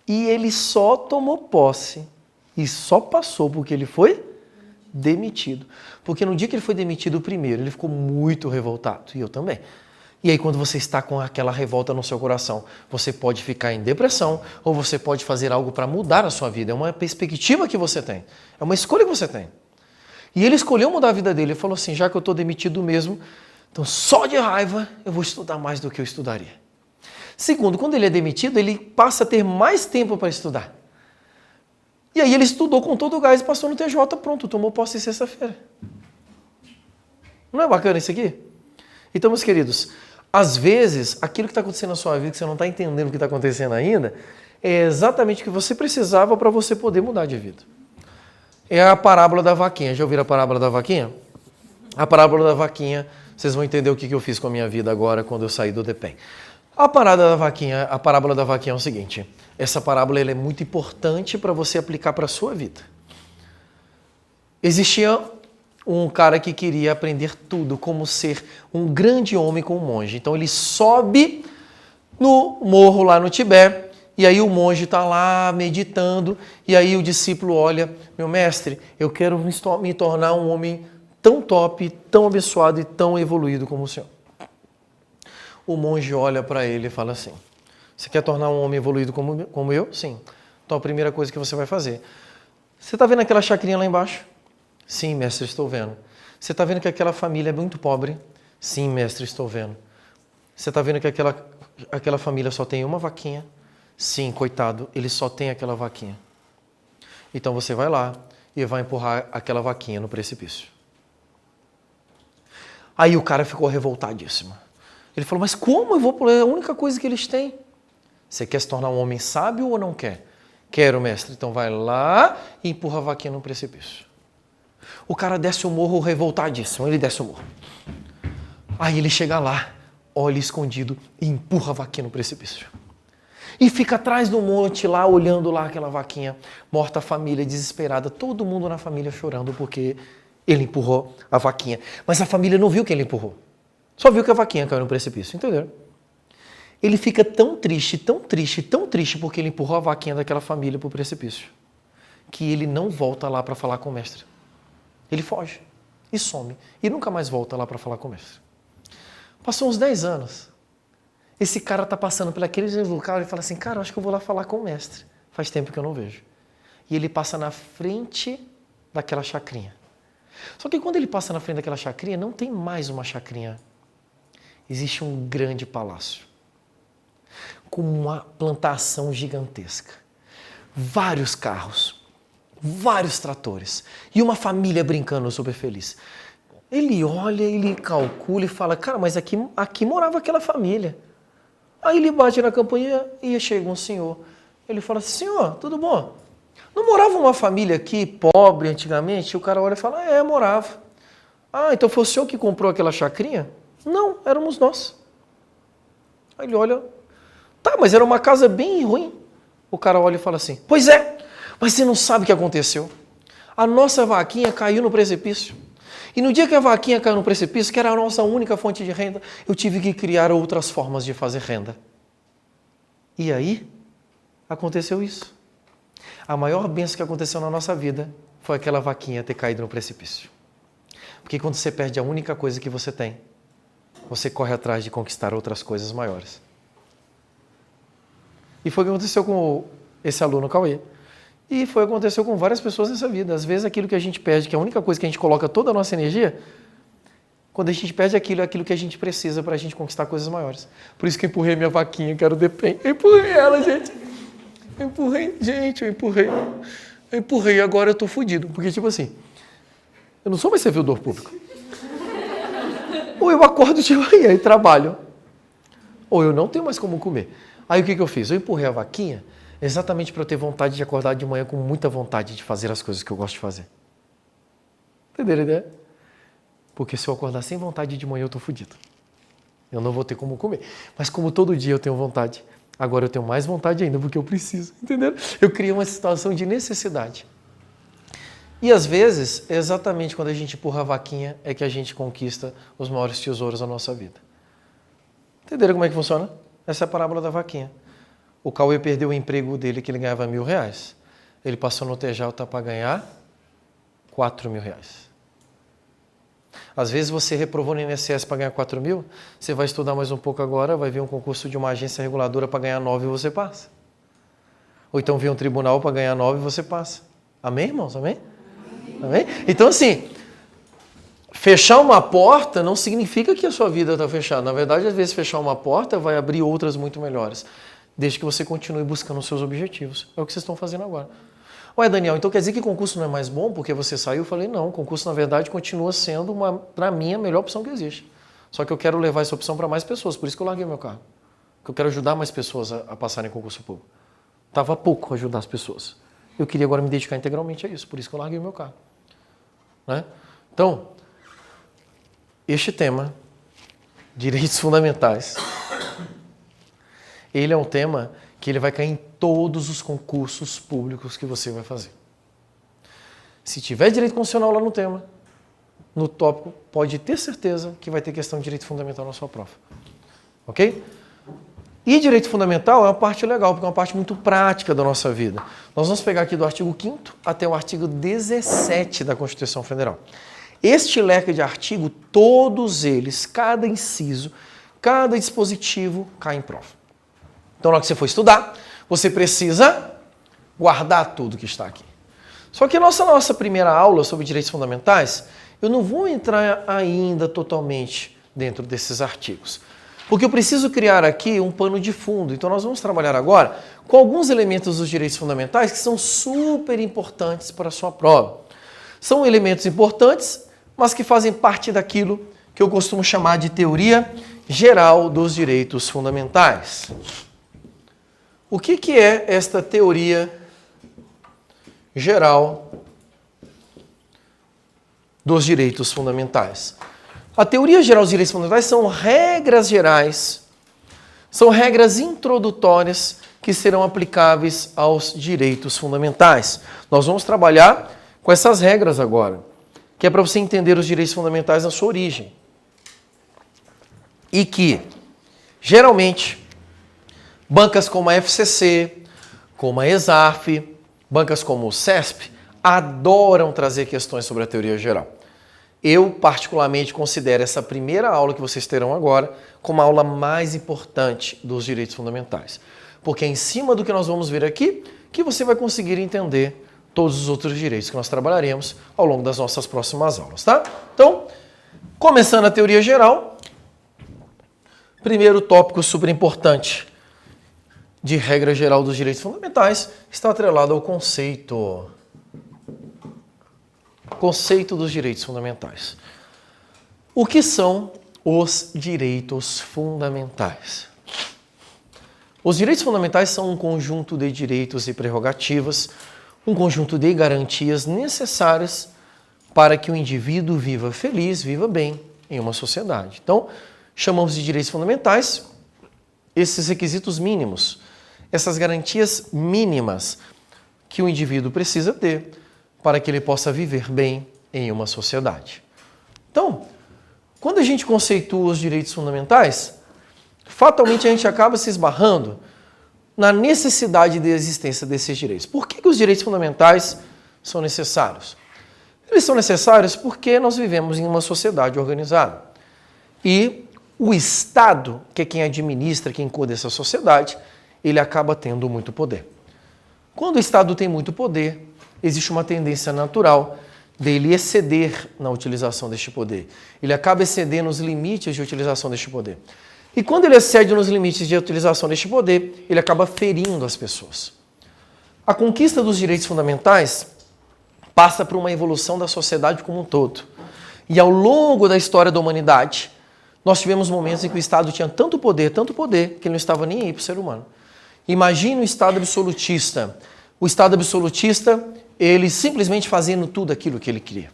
E ele só tomou posse e só passou porque ele foi demitido. Porque no dia que ele foi demitido primeiro, ele ficou muito revoltado. E eu também. E aí quando você está com aquela revolta no seu coração, você pode ficar em depressão ou você pode fazer algo para mudar a sua vida. É uma perspectiva que você tem. É uma escolha que você tem. E ele escolheu mudar a vida dele. Ele falou assim, já que eu estou demitido mesmo, então só de raiva eu vou estudar mais do que eu estudaria. Segundo, quando ele é demitido, ele passa a ter mais tempo para estudar. E aí ele estudou com todo o gás e passou no TJ, pronto, tomou posse sexta-feira. Não é bacana isso aqui? Então, meus queridos, às vezes, aquilo que está acontecendo na sua vida, que você não está entendendo o que está acontecendo ainda, é exatamente o que você precisava para você poder mudar de vida. É a parábola da vaquinha. Já ouviram a parábola da vaquinha? A parábola da vaquinha, vocês vão entender o que eu fiz com a minha vida agora quando eu saí do DPEM. A parábola da vaquinha é o seguinte, essa parábola ela é muito importante para você aplicar para a sua vida. Existia um cara que queria aprender tudo, como ser um grande homem com um monge. Então ele sobe no morro lá no Tibete, e aí o monge está lá meditando, e aí o discípulo olha, meu mestre, eu quero me tornar um homem tão top, tão abençoado e tão evoluído como o senhor. O monge olha para ele e fala assim, você quer tornar um homem evoluído como eu? Sim. Então a primeira coisa que você vai fazer, você está vendo aquela chacrinha lá embaixo? Sim, mestre, estou vendo. Você está vendo que aquela família é muito pobre? Sim, mestre, estou vendo. Você está vendo que aquela família só tem uma vaquinha? Sim, coitado, ele só tem aquela vaquinha. Então você vai lá e vai empurrar aquela vaquinha no precipício. Aí o cara ficou revoltadíssimo. Ele falou, mas como eu vou pular? É a única coisa que eles têm. Você quer se tornar um homem sábio ou não quer? Quero, mestre. Então vai lá e empurra a vaquinha no precipício. O cara desce o morro revoltadíssimo. Ele desce o morro. Aí ele chega lá, olha escondido e empurra a vaquinha no precipício. E fica atrás do monte lá, olhando lá aquela vaquinha, morta a família, desesperada. Todo mundo na família chorando porque ele empurrou a vaquinha. Mas a família não viu que ele empurrou. Só viu que a vaquinha caiu no precipício, entenderam? Ele fica tão triste, tão triste, tão triste porque ele empurrou a vaquinha daquela família para o precipício, que ele não volta lá para falar com o mestre. Ele foge e some e nunca mais volta lá para falar com o mestre. Passou uns 10 anos. Esse cara está passando por aquele local e fala assim, cara, eu acho que eu vou lá falar com o mestre. Faz tempo que eu não vejo. E ele passa na frente daquela chacrinha. Só que quando ele passa na frente daquela chacrinha, não tem mais uma chacrinha. Existe um grande palácio, com uma plantação gigantesca, vários carros, vários tratores e uma família brincando super feliz. Ele olha, ele calcula e fala, cara, mas aqui morava aquela família. Aí ele bate na campainha e chega um senhor. Ele fala assim, senhor, tudo bom? Não morava uma família aqui, pobre antigamente? E o cara olha e fala, morava. Ah, então foi o senhor que comprou aquela chacrinha? Não, éramos nós. Aí ele olha, tá, mas era uma casa bem ruim. O cara olha e fala assim, pois é, mas você não sabe o que aconteceu. A nossa vaquinha caiu no precipício. E no dia que a vaquinha caiu no precipício, que era a nossa única fonte de renda, eu tive que criar outras formas de fazer renda. E aí, aconteceu isso. A maior bênção que aconteceu na nossa vida foi aquela vaquinha ter caído no precipício. Porque quando você perde a única coisa que você tem, você corre atrás de conquistar outras coisas maiores. E foi o que aconteceu com esse aluno Cauê. E foi o que aconteceu com várias pessoas nessa vida. Às vezes aquilo que a gente perde, que é a única coisa que a gente coloca toda a nossa energia, quando a gente perde aquilo, é aquilo que a gente precisa para a gente conquistar coisas maiores. Por isso que eu empurrei minha vaquinha, quero depém. Eu empurrei ela, gente. Eu empurrei, agora eu tô fudido. Porque, tipo assim, eu não sou mais servidor público. Ou eu acordo de manhã e trabalho, ou eu não tenho mais como comer. Aí o que eu fiz? Eu empurrei a vaquinha exatamente para eu ter vontade de acordar de manhã com muita vontade de fazer as coisas que eu gosto de fazer. Entenderam a ideia? Porque se eu acordar sem vontade de manhã, eu tô fudido. Eu não vou ter como comer. Mas como todo dia eu tenho vontade, agora eu tenho mais vontade ainda, porque eu preciso. Entenderam? Eu criei uma situação de necessidade. E às vezes, exatamente quando a gente empurra a vaquinha, é que a gente conquista os maiores tesouros da nossa vida. Entenderam como é que funciona? Essa é a parábola da vaquinha. O Cauê perdeu o emprego dele, que ele ganhava R$1.000. Ele passou no TJ para ganhar R$4.000. Às vezes você reprovou no INSS para ganhar 4.000, você vai estudar mais um pouco agora, vai ver um concurso de uma agência reguladora para ganhar 9 e você passa. Ou então vir um tribunal para ganhar 9 e você passa. Amém, irmãos? Amém? Amém? Então, assim, fechar uma porta não significa que a sua vida está fechada. Na verdade, às vezes, fechar uma porta vai abrir outras muito melhores, desde que você continue buscando os seus objetivos. É o que vocês estão fazendo agora. Ué, Daniel, então quer dizer que concurso não é mais bom porque você saiu? Eu falei, não, concurso, na verdade, continua sendo, para mim, a melhor opção que existe. Só que eu quero levar essa opção para mais pessoas, por isso que eu larguei meu carro. Porque eu quero ajudar mais pessoas a passarem em concurso público. Estava pouco ajudar as pessoas. Eu queria agora me dedicar integralmente a isso, por isso que eu larguei o meu carro. Né? Então, este tema, direitos fundamentais, ele é um tema que ele vai cair em todos os concursos públicos que você vai fazer. Se tiver direito constitucional lá no tema, no tópico, pode ter certeza que vai ter questão de direito fundamental na sua prova. Ok? E direito fundamental é uma parte legal, porque é uma parte muito prática da nossa vida. Nós vamos pegar aqui do artigo 5º até o artigo 17 da Constituição Federal. Este leque de artigo, todos eles, cada inciso, cada dispositivo, cai em prova. Então, na hora que você for estudar, você precisa guardar tudo que está aqui. Só que a nossa primeira aula sobre direitos fundamentais, eu não vou entrar ainda totalmente dentro desses artigos. Porque eu preciso criar aqui um pano de fundo. Então, nós vamos trabalhar agora com alguns elementos dos direitos fundamentais que são super importantes para a sua prova. São elementos importantes, mas que fazem parte daquilo que eu costumo chamar de teoria geral dos direitos fundamentais. O que é esta teoria geral dos direitos fundamentais? A teoria geral dos direitos fundamentais são regras gerais, são regras introdutórias que serão aplicáveis aos direitos fundamentais. Nós vamos trabalhar com essas regras agora, que é para você entender os direitos fundamentais na sua origem. E que, geralmente, bancas como a FCC, como a ESAF, bancas como o CESP, adoram trazer questões sobre a teoria geral. Eu, particularmente, considero essa primeira aula que vocês terão agora como a aula mais importante dos direitos fundamentais. Porque é em cima do que nós vamos ver aqui que você vai conseguir entender todos os outros direitos que nós trabalharemos ao longo das nossas próximas aulas, tá? Então, começando a teoria geral, primeiro tópico super importante de regra geral dos direitos fundamentais está atrelado ao conceito dos direitos fundamentais. O que são os direitos fundamentais? Os direitos fundamentais são um conjunto de direitos e prerrogativas, um conjunto de garantias necessárias para que o indivíduo viva feliz, viva bem em uma sociedade. Então, chamamos de direitos fundamentais esses requisitos mínimos, essas garantias mínimas que o indivíduo precisa ter para que ele possa viver bem em uma sociedade. Então, quando a gente conceitua os direitos fundamentais, fatalmente a gente acaba se esbarrando na necessidade de existência desses direitos. Por que os direitos fundamentais são necessários? Eles são necessários porque nós vivemos em uma sociedade organizada. E o Estado, que é quem administra, quem cuida dessa sociedade, ele acaba tendo muito poder. Quando o Estado tem muito poder, existe uma tendência natural dele exceder na utilização deste poder. Ele acaba excedendo os limites de utilização deste poder. E quando ele excede nos limites de utilização deste poder, ele acaba ferindo as pessoas. A conquista dos direitos fundamentais passa por uma evolução da sociedade como um todo. E ao longo da história da humanidade, nós tivemos momentos em que o Estado tinha tanto poder, que ele não estava nem aí para o ser humano. Imagine o Estado absolutista. O Estado absolutista, ele simplesmente fazendo tudo aquilo que ele queria.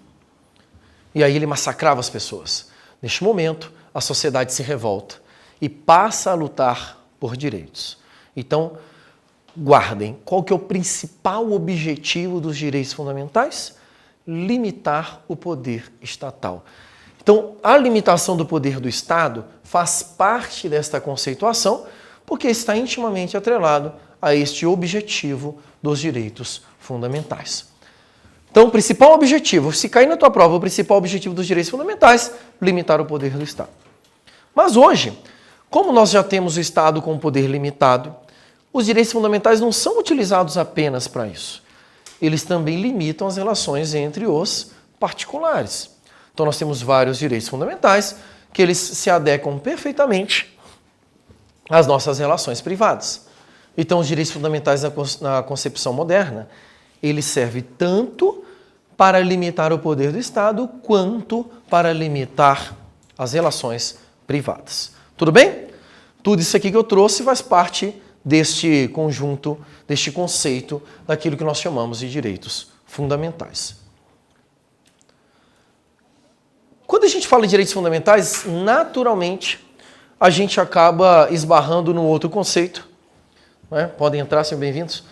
E aí ele massacrava as pessoas. Neste momento, a sociedade se revolta e passa a lutar por direitos. Então, guardem, qual que é o principal objetivo dos direitos fundamentais? Limitar o poder estatal. Então, a limitação do poder do Estado faz parte desta conceituação, porque está intimamente atrelado a este objetivo dos direitos fundamentais. Então, o principal objetivo, se cair na tua prova, o principal objetivo dos direitos fundamentais, limitar o poder do Estado. Mas hoje, como nós já temos o Estado com poder limitado, os direitos fundamentais não são utilizados apenas para isso. Eles também limitam as relações entre os particulares. Então, nós temos vários direitos fundamentais que eles se adequam perfeitamente às nossas relações privadas. Então, os direitos fundamentais na concepção moderna, ele serve tanto para limitar o poder do Estado, quanto para limitar as relações privadas. Tudo bem? Tudo isso aqui que eu trouxe faz parte deste conjunto, deste conceito, daquilo que nós chamamos de direitos fundamentais. Quando a gente fala de direitos fundamentais, naturalmente, a gente acaba esbarrando no outro conceito. Né? Podem entrar, sejam bem-vindos.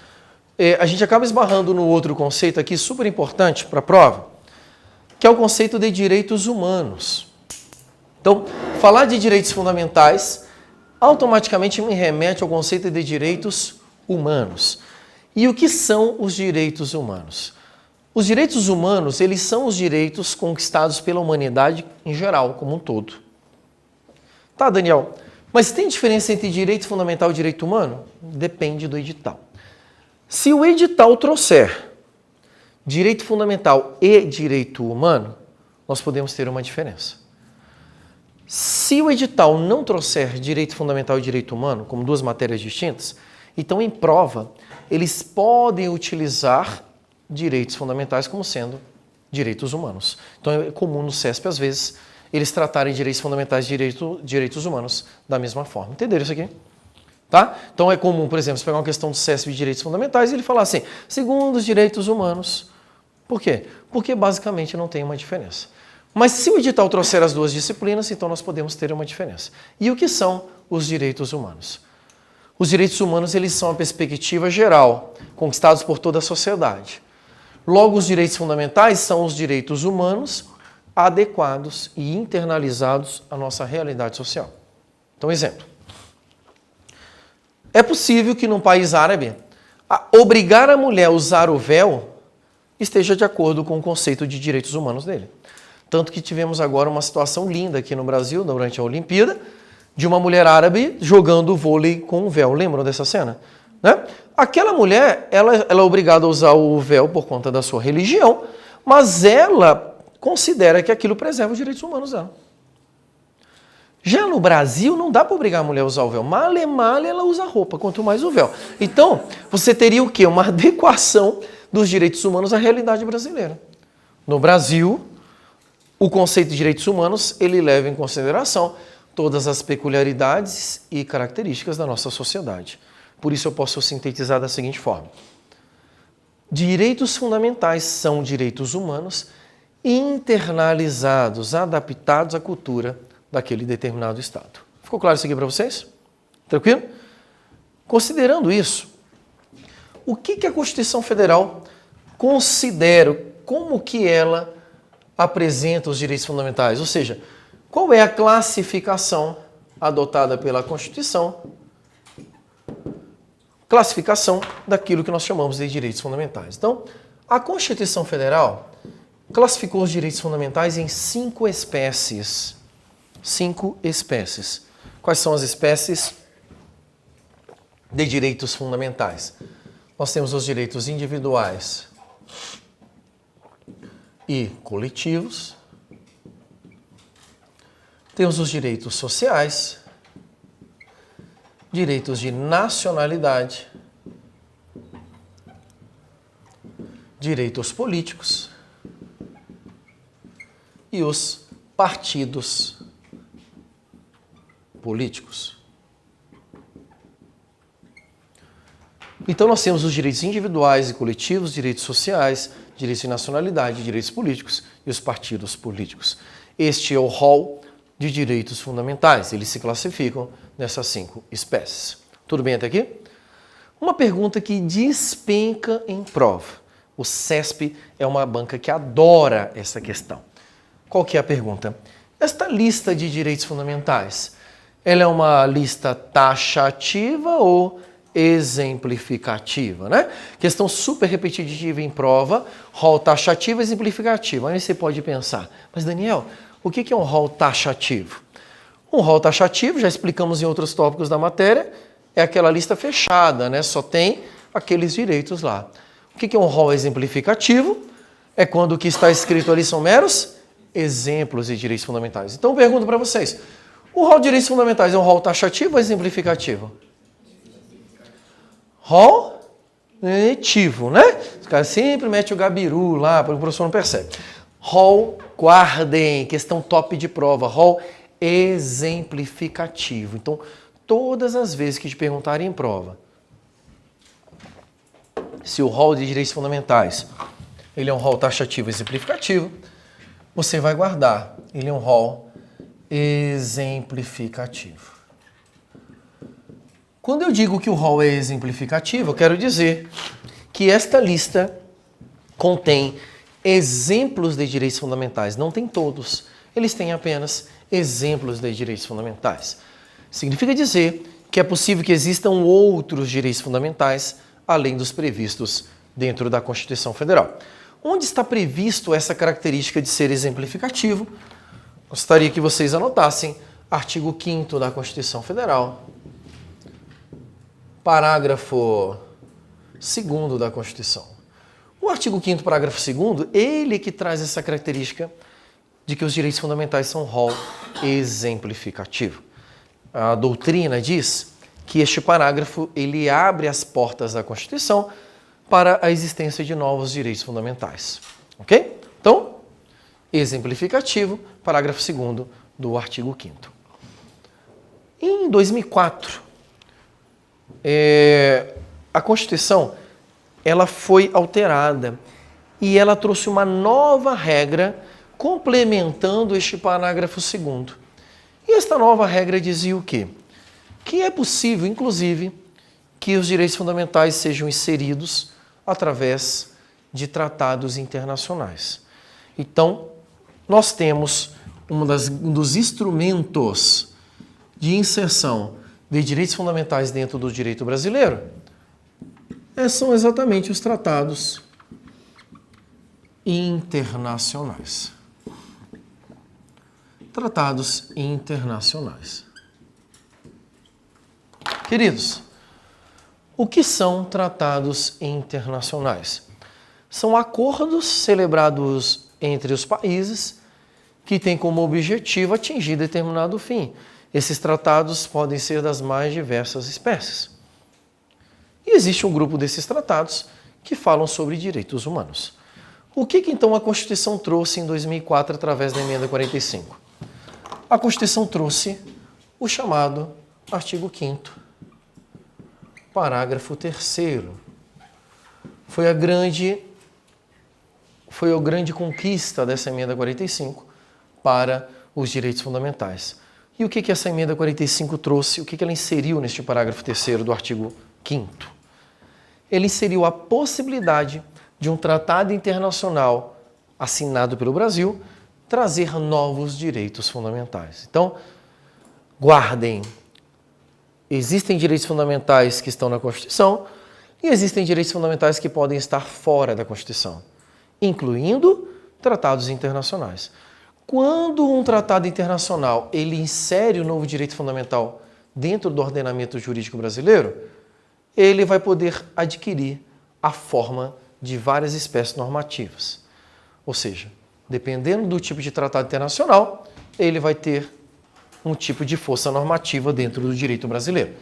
A gente acaba esbarrando no outro conceito aqui, super importante para a prova, que é o conceito de direitos humanos. Então, falar de direitos fundamentais automaticamente me remete ao conceito de direitos humanos. E o que são os direitos humanos? Os direitos humanos, eles são os direitos conquistados pela humanidade em geral, como um todo. Tá, Daniel, mas tem diferença entre direito fundamental e direito humano? Depende do edital. Se o edital trouxer direito fundamental e direito humano, nós podemos ter uma diferença. Se o edital não trouxer direito fundamental e direito humano, como duas matérias distintas, então em prova eles podem utilizar direitos fundamentais como sendo direitos humanos. Então é comum no CESP, às vezes, eles tratarem direitos fundamentais e direitos humanos da mesma forma. Entenderam isso aqui? Tá? Então é comum, por exemplo, você pegar uma questão do CESP de direitos fundamentais e ele falar assim, segundo os direitos humanos. Por quê? Porque basicamente não tem uma diferença. Mas se o edital trouxer as duas disciplinas, então nós podemos ter uma diferença. E o que são os direitos humanos? Os direitos humanos, eles são a perspectiva geral, conquistados por toda a sociedade. Logo, os direitos fundamentais são os direitos humanos adequados e internalizados à nossa realidade social. Então, exemplo. É possível que num país árabe, obrigar a mulher a usar o véu esteja de acordo com o conceito de direitos humanos dele. Tanto que tivemos agora uma situação linda aqui no Brasil, durante a Olimpíada, de uma mulher árabe jogando vôlei com um véu. Lembram dessa cena? Né? Aquela mulher, ela é obrigada a usar o véu por conta da sua religião, mas ela considera que aquilo preserva os direitos humanos dela. Já no Brasil, não dá para obrigar a mulher a usar o véu. Male, ela usa roupa, quanto mais o véu. Então, você teria o quê? Uma adequação dos direitos humanos à realidade brasileira. No Brasil, o conceito de direitos humanos, ele leva em consideração todas as peculiaridades e características da nossa sociedade. Por isso eu posso sintetizar da seguinte forma. Direitos fundamentais são direitos humanos internalizados, adaptados à cultura daquele determinado Estado. Ficou claro isso aqui para vocês? Tranquilo? Considerando isso, o que a Constituição Federal considera, como que ela apresenta os direitos fundamentais? Ou seja, qual é a classificação adotada pela Constituição? Classificação daquilo que nós chamamos de direitos fundamentais. Então, a Constituição Federal classificou os direitos fundamentais em 5 espécies. 5 espécies. Quais são as espécies de direitos fundamentais? Nós temos os direitos individuais e coletivos. Temos os direitos sociais, direitos de nacionalidade, direitos políticos e os partidos políticos. Então nós temos os direitos individuais e coletivos, direitos sociais, direitos de nacionalidade, direitos políticos e os partidos políticos. Este é o rol de direitos fundamentais. Eles se classificam nessas 5 espécies. Tudo bem até aqui? Uma pergunta que despenca em prova. O CESP é uma banca que adora essa questão. Qual que é a pergunta? Esta lista de direitos fundamentais, ela é uma lista taxativa ou exemplificativa, né? Questão super repetitiva em prova, rol taxativo e exemplificativo. Aí você pode pensar, mas Daniel, o que é um rol taxativo? Um rol taxativo, já explicamos em outros tópicos da matéria, é aquela lista fechada, né? Só tem aqueles direitos lá. O que é um rol exemplificativo? É quando o que está escrito ali são meros exemplos de direitos fundamentais. Então eu pergunto para vocês, o rol de direitos fundamentais é um rol taxativo ou exemplificativo? Rol letivo, né? Os caras sempre metem o gabiru lá, porque o professor não percebe. Rol, guardem, questão top de prova, rol exemplificativo. Então, todas as vezes que te perguntarem em prova se o rol de direitos fundamentais ele é um rol taxativo exemplificativo, você vai guardar. Ele é um rol exemplificativo. Quando eu digo que o rol é exemplificativo, eu quero dizer que esta lista contém exemplos de direitos fundamentais. Não tem todos. Eles têm apenas exemplos de direitos fundamentais. Significa dizer que é possível que existam outros direitos fundamentais além dos previstos dentro da Constituição Federal. Onde está previsto essa característica de ser exemplificativo? Gostaria que vocês anotassem artigo 5º da Constituição Federal, parágrafo 2º da Constituição. O artigo 5º, parágrafo 2º, ele que traz essa característica de que os direitos fundamentais são rol exemplificativo. A doutrina diz que este parágrafo ele abre as portas da Constituição para a existência de novos direitos fundamentais. Ok? Então, exemplificativo, parágrafo 2º do artigo 5º. Em 2004, a Constituição ela foi alterada e ela trouxe uma nova regra complementando este parágrafo 2º. E esta nova regra dizia o quê? Que é possível, inclusive, que os direitos fundamentais sejam inseridos através de tratados internacionais. Então, nós temos um dos instrumentos de inserção de direitos fundamentais dentro do direito brasileiro são exatamente os tratados internacionais. Tratados internacionais. Queridos, o que são tratados internacionais? São acordos celebrados entre os países que têm como objetivo atingir determinado fim. Esses tratados podem ser das mais diversas espécies. E existe um grupo desses tratados que falam sobre direitos humanos. O que então a Constituição trouxe em 2004 através da Emenda 45? A Constituição trouxe o chamado artigo 5º, parágrafo 3º. Foi a grande conquista dessa Emenda 45 para os direitos fundamentais. E o que essa Emenda 45 trouxe? O que ela inseriu neste parágrafo 3º do artigo 5º? Ele inseriu a possibilidade de um tratado internacional assinado pelo Brasil trazer novos direitos fundamentais. Então, guardem. Existem direitos fundamentais que estão na Constituição e existem direitos fundamentais que podem estar fora da Constituição, incluindo Tratados internacionais. Quando um tratado internacional ele insere o novo direito fundamental dentro do ordenamento jurídico brasileiro, ele vai poder adquirir a forma de várias espécies normativas. Ou seja, dependendo do tipo de tratado internacional, ele vai ter um tipo de força normativa dentro do direito brasileiro.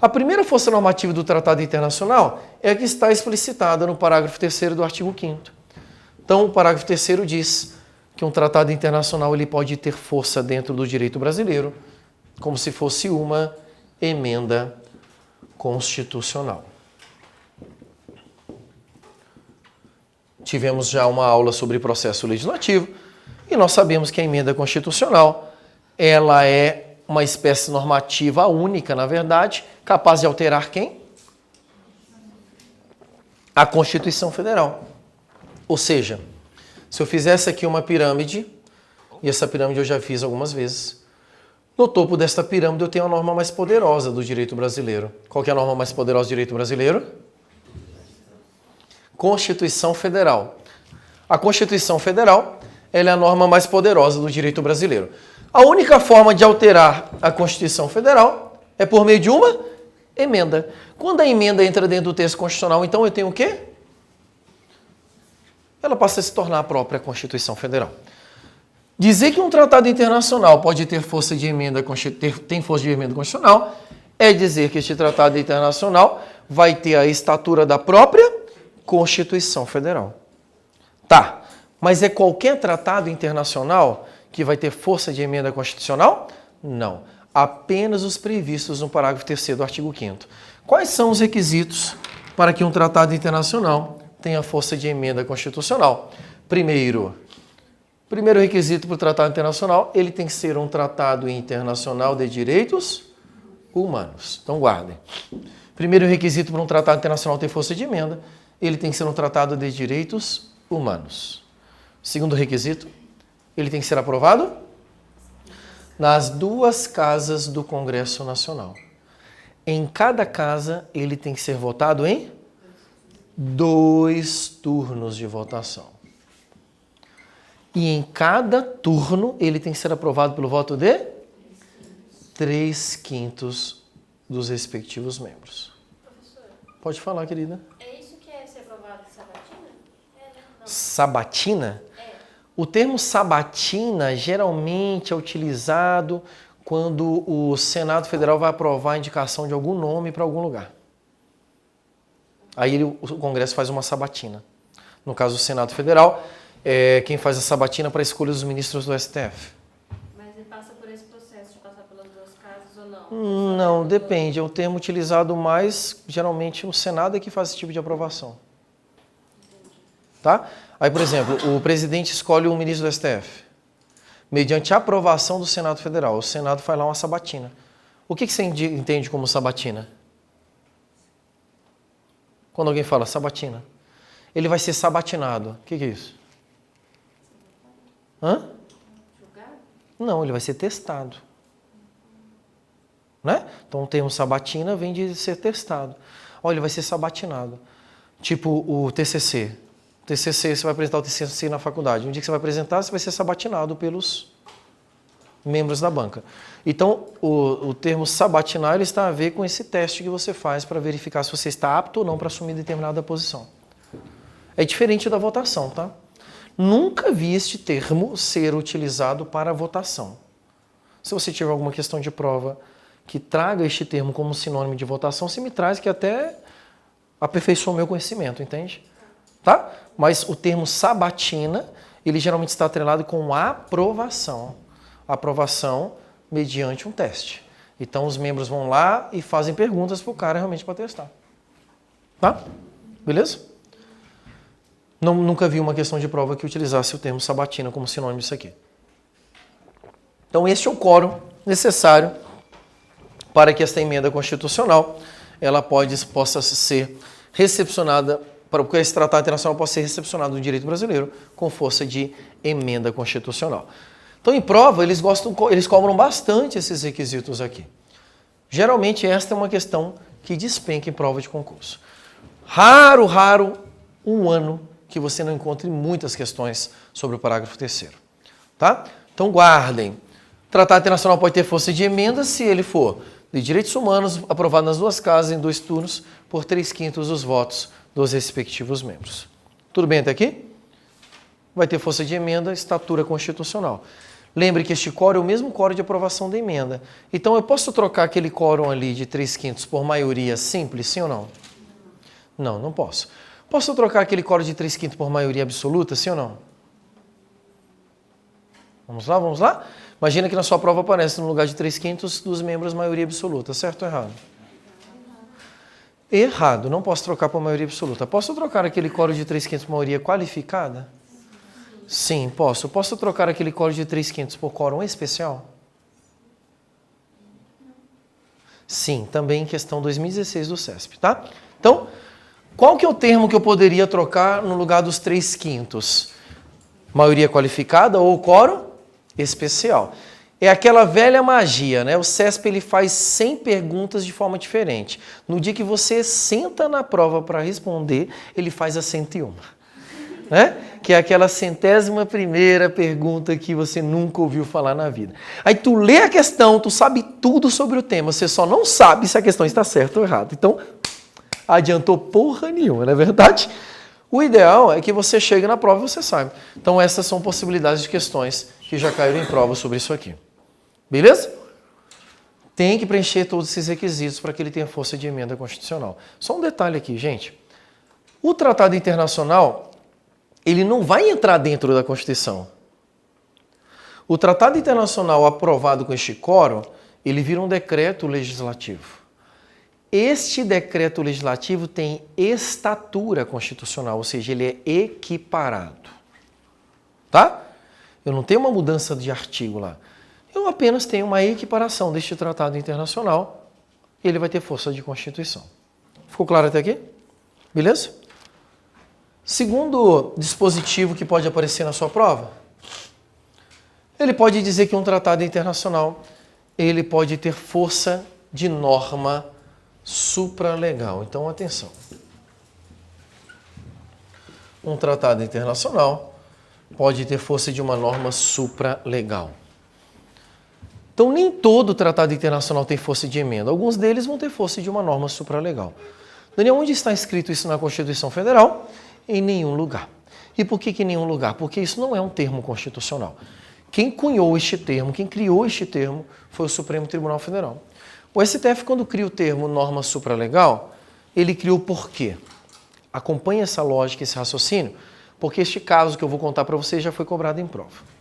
A primeira força normativa do tratado internacional é a que está explicitada no parágrafo 3º do artigo 5º. Então, o parágrafo 3º diz que um tratado internacional ele pode ter força dentro do direito brasileiro, como se fosse uma emenda constitucional. Tivemos já uma aula sobre processo legislativo e nós sabemos que a emenda constitucional ela é uma espécie normativa única, na verdade, capaz de alterar quem? A Constituição Federal. Ou seja, se eu fizesse aqui uma pirâmide, e essa pirâmide eu já fiz algumas vezes, no topo desta pirâmide eu tenho a norma mais poderosa do direito brasileiro. Qual que é a norma mais poderosa do direito brasileiro? Constituição Federal. A Constituição Federal ela é a norma mais poderosa do direito brasileiro. A única forma de alterar a Constituição Federal é por meio de uma emenda. Quando a emenda entra dentro do texto constitucional, então eu tenho o quê? Ela passa a se tornar a própria Constituição Federal. Dizer que um tratado internacional pode ter força de emenda, tem força de emenda constitucional, é dizer que este tratado internacional vai ter a estatura da própria Constituição Federal. Tá, mas é qualquer tratado internacional que vai ter força de emenda constitucional? Não. Apenas os previstos no parágrafo 3º do artigo 5º. Quais são os requisitos para que um tratado internacional tenha força de emenda constitucional? Primeiro requisito para o tratado internacional, ele tem que ser um tratado internacional de direitos humanos. Então guardem. Primeiro requisito para um tratado internacional ter força de emenda, ele tem que ser um tratado de direitos humanos. Segundo requisito, ele tem que ser aprovado nas duas casas do Congresso Nacional. Em cada casa, ele tem que ser votado em 2 turnos de votação. E em cada turno, ele tem que ser aprovado pelo voto de 3/5 dos respectivos membros. Professor, Pode falar, querida. é isso que é ser aprovado de sabatina? Não. Sabatina? É. O termo sabatina geralmente é utilizado quando o Senado Federal vai aprovar a indicação de algum nome para algum lugar. Aí o Congresso faz uma sabatina. No caso do Senado Federal, quem faz a sabatina para a escolha dos ministros do STF. Mas ele passa por esse processo de passar pelas 2 casas ou não? Não, depende. É o termo utilizado mais, geralmente, no Senado é que faz esse tipo de aprovação. Tá? Aí, por exemplo, o presidente escolhe um ministro do STF. Mediante a aprovação do Senado Federal. O Senado faz lá uma sabatina. O que você entende como sabatina? Quando alguém fala sabatina. Ele vai ser sabatinado. O que é isso? Hã? Julgado? Não, ele vai ser testado. Né? Então o termo sabatina vem de ser testado. Olha, ele vai ser sabatinado. Tipo o TCC. TCC, você vai apresentar o TCC na faculdade. Um dia que você vai apresentar, você vai ser sabatinado pelos membros da banca. Então, o termo sabatinar ele está a ver com esse teste que você faz para verificar se você está apto ou não para assumir determinada posição. É diferente da votação, tá? Nunca vi este termo ser utilizado para votação. Se você tiver alguma questão de prova que traga este termo como sinônimo de votação, você me traz que até aperfeiçoa o meu conhecimento, entende? Tá? Mas o termo sabatina, ele geralmente está atrelado com aprovação. Aprovação mediante um teste. Então, os membros vão lá e fazem perguntas para o cara realmente para testar. Tá? Beleza? Nunca vi uma questão de prova que utilizasse o termo sabatina como sinônimo disso aqui. Então, este é o quórum necessário para que esta emenda constitucional ela possa ser recepcionada, para que esse tratado internacional possa ser recepcionado no direito brasileiro com força de emenda constitucional. Então, em prova, eles cobram bastante esses requisitos aqui. Geralmente, esta é uma questão que despenca em prova de concurso. Raro, um ano que você não encontre muitas questões sobre o parágrafo 3º. Tá? Então guardem. O Tratado Internacional pode ter força de emenda se ele for de direitos humanos, aprovado nas duas casas em 2 turnos, por 3/5 dos votos dos respectivos membros. Tudo bem até aqui? Vai ter força de emenda, estatura constitucional. Lembre que este quórum é o mesmo quórum de aprovação da emenda. Então, eu posso trocar aquele quórum ali de 3/5 por maioria simples, sim ou não? Não, não posso. Posso trocar aquele quórum de 3/5 por maioria absoluta, sim ou não? Vamos lá, vamos lá? Imagina que na sua prova aparece no lugar de 3/5 dos membros maioria absoluta, certo ou errado? Errado, não posso trocar por maioria absoluta. Posso trocar aquele quórum de 3/5 por maioria qualificada? Sim, posso. Posso trocar aquele quórum de 3/5 por quórum especial? Sim, também em questão 2016 do CESP, tá? Então, qual que é o termo que eu poderia trocar no lugar dos 3/5? Maioria qualificada ou quórum especial? É aquela velha magia, né? O CESP ele faz 100 perguntas de forma diferente. No dia que você senta na prova para responder, ele faz a 101. Né? Que é aquela 101ª pergunta que você nunca ouviu falar na vida. Aí tu lê a questão, tu sabe tudo sobre o tema, você só não sabe se a questão está certa ou errada. Então, adiantou porra nenhuma, não é verdade? O ideal é que você chegue na prova e você saiba. Então, essas são possibilidades de questões que já caíram em prova sobre isso aqui. Beleza? Tem que preencher todos esses requisitos para que ele tenha força de emenda constitucional. Só um detalhe aqui, gente. O Tratado Internacional, ele não vai entrar dentro da Constituição. O Tratado Internacional aprovado com este quórum, ele vira um decreto legislativo. Este decreto legislativo tem estatura constitucional, ou seja, ele é equiparado. Tá? Eu não tenho uma mudança de artigo lá. Eu apenas tenho uma equiparação deste tratado internacional e ele vai ter força de Constituição. Ficou claro até aqui? Beleza? Segundo dispositivo que pode aparecer na sua prova, ele pode dizer que um tratado internacional ele pode ter força de norma supralegal. Então, atenção. Um tratado internacional pode ter força de uma norma supralegal. Então, nem todo tratado internacional tem força de emenda. Alguns deles vão ter força de uma norma supralegal. Daniel, onde está escrito isso na Constituição Federal? Em nenhum lugar. E por que em nenhum lugar? Porque isso não é um termo constitucional. Quem cunhou este termo, quem criou este termo, foi o Supremo Tribunal Federal. O STF, quando cria o termo norma supralegal, ele criou por quê? Acompanhe essa lógica, esse raciocínio, porque este caso que eu vou contar para vocês já foi cobrado em prova.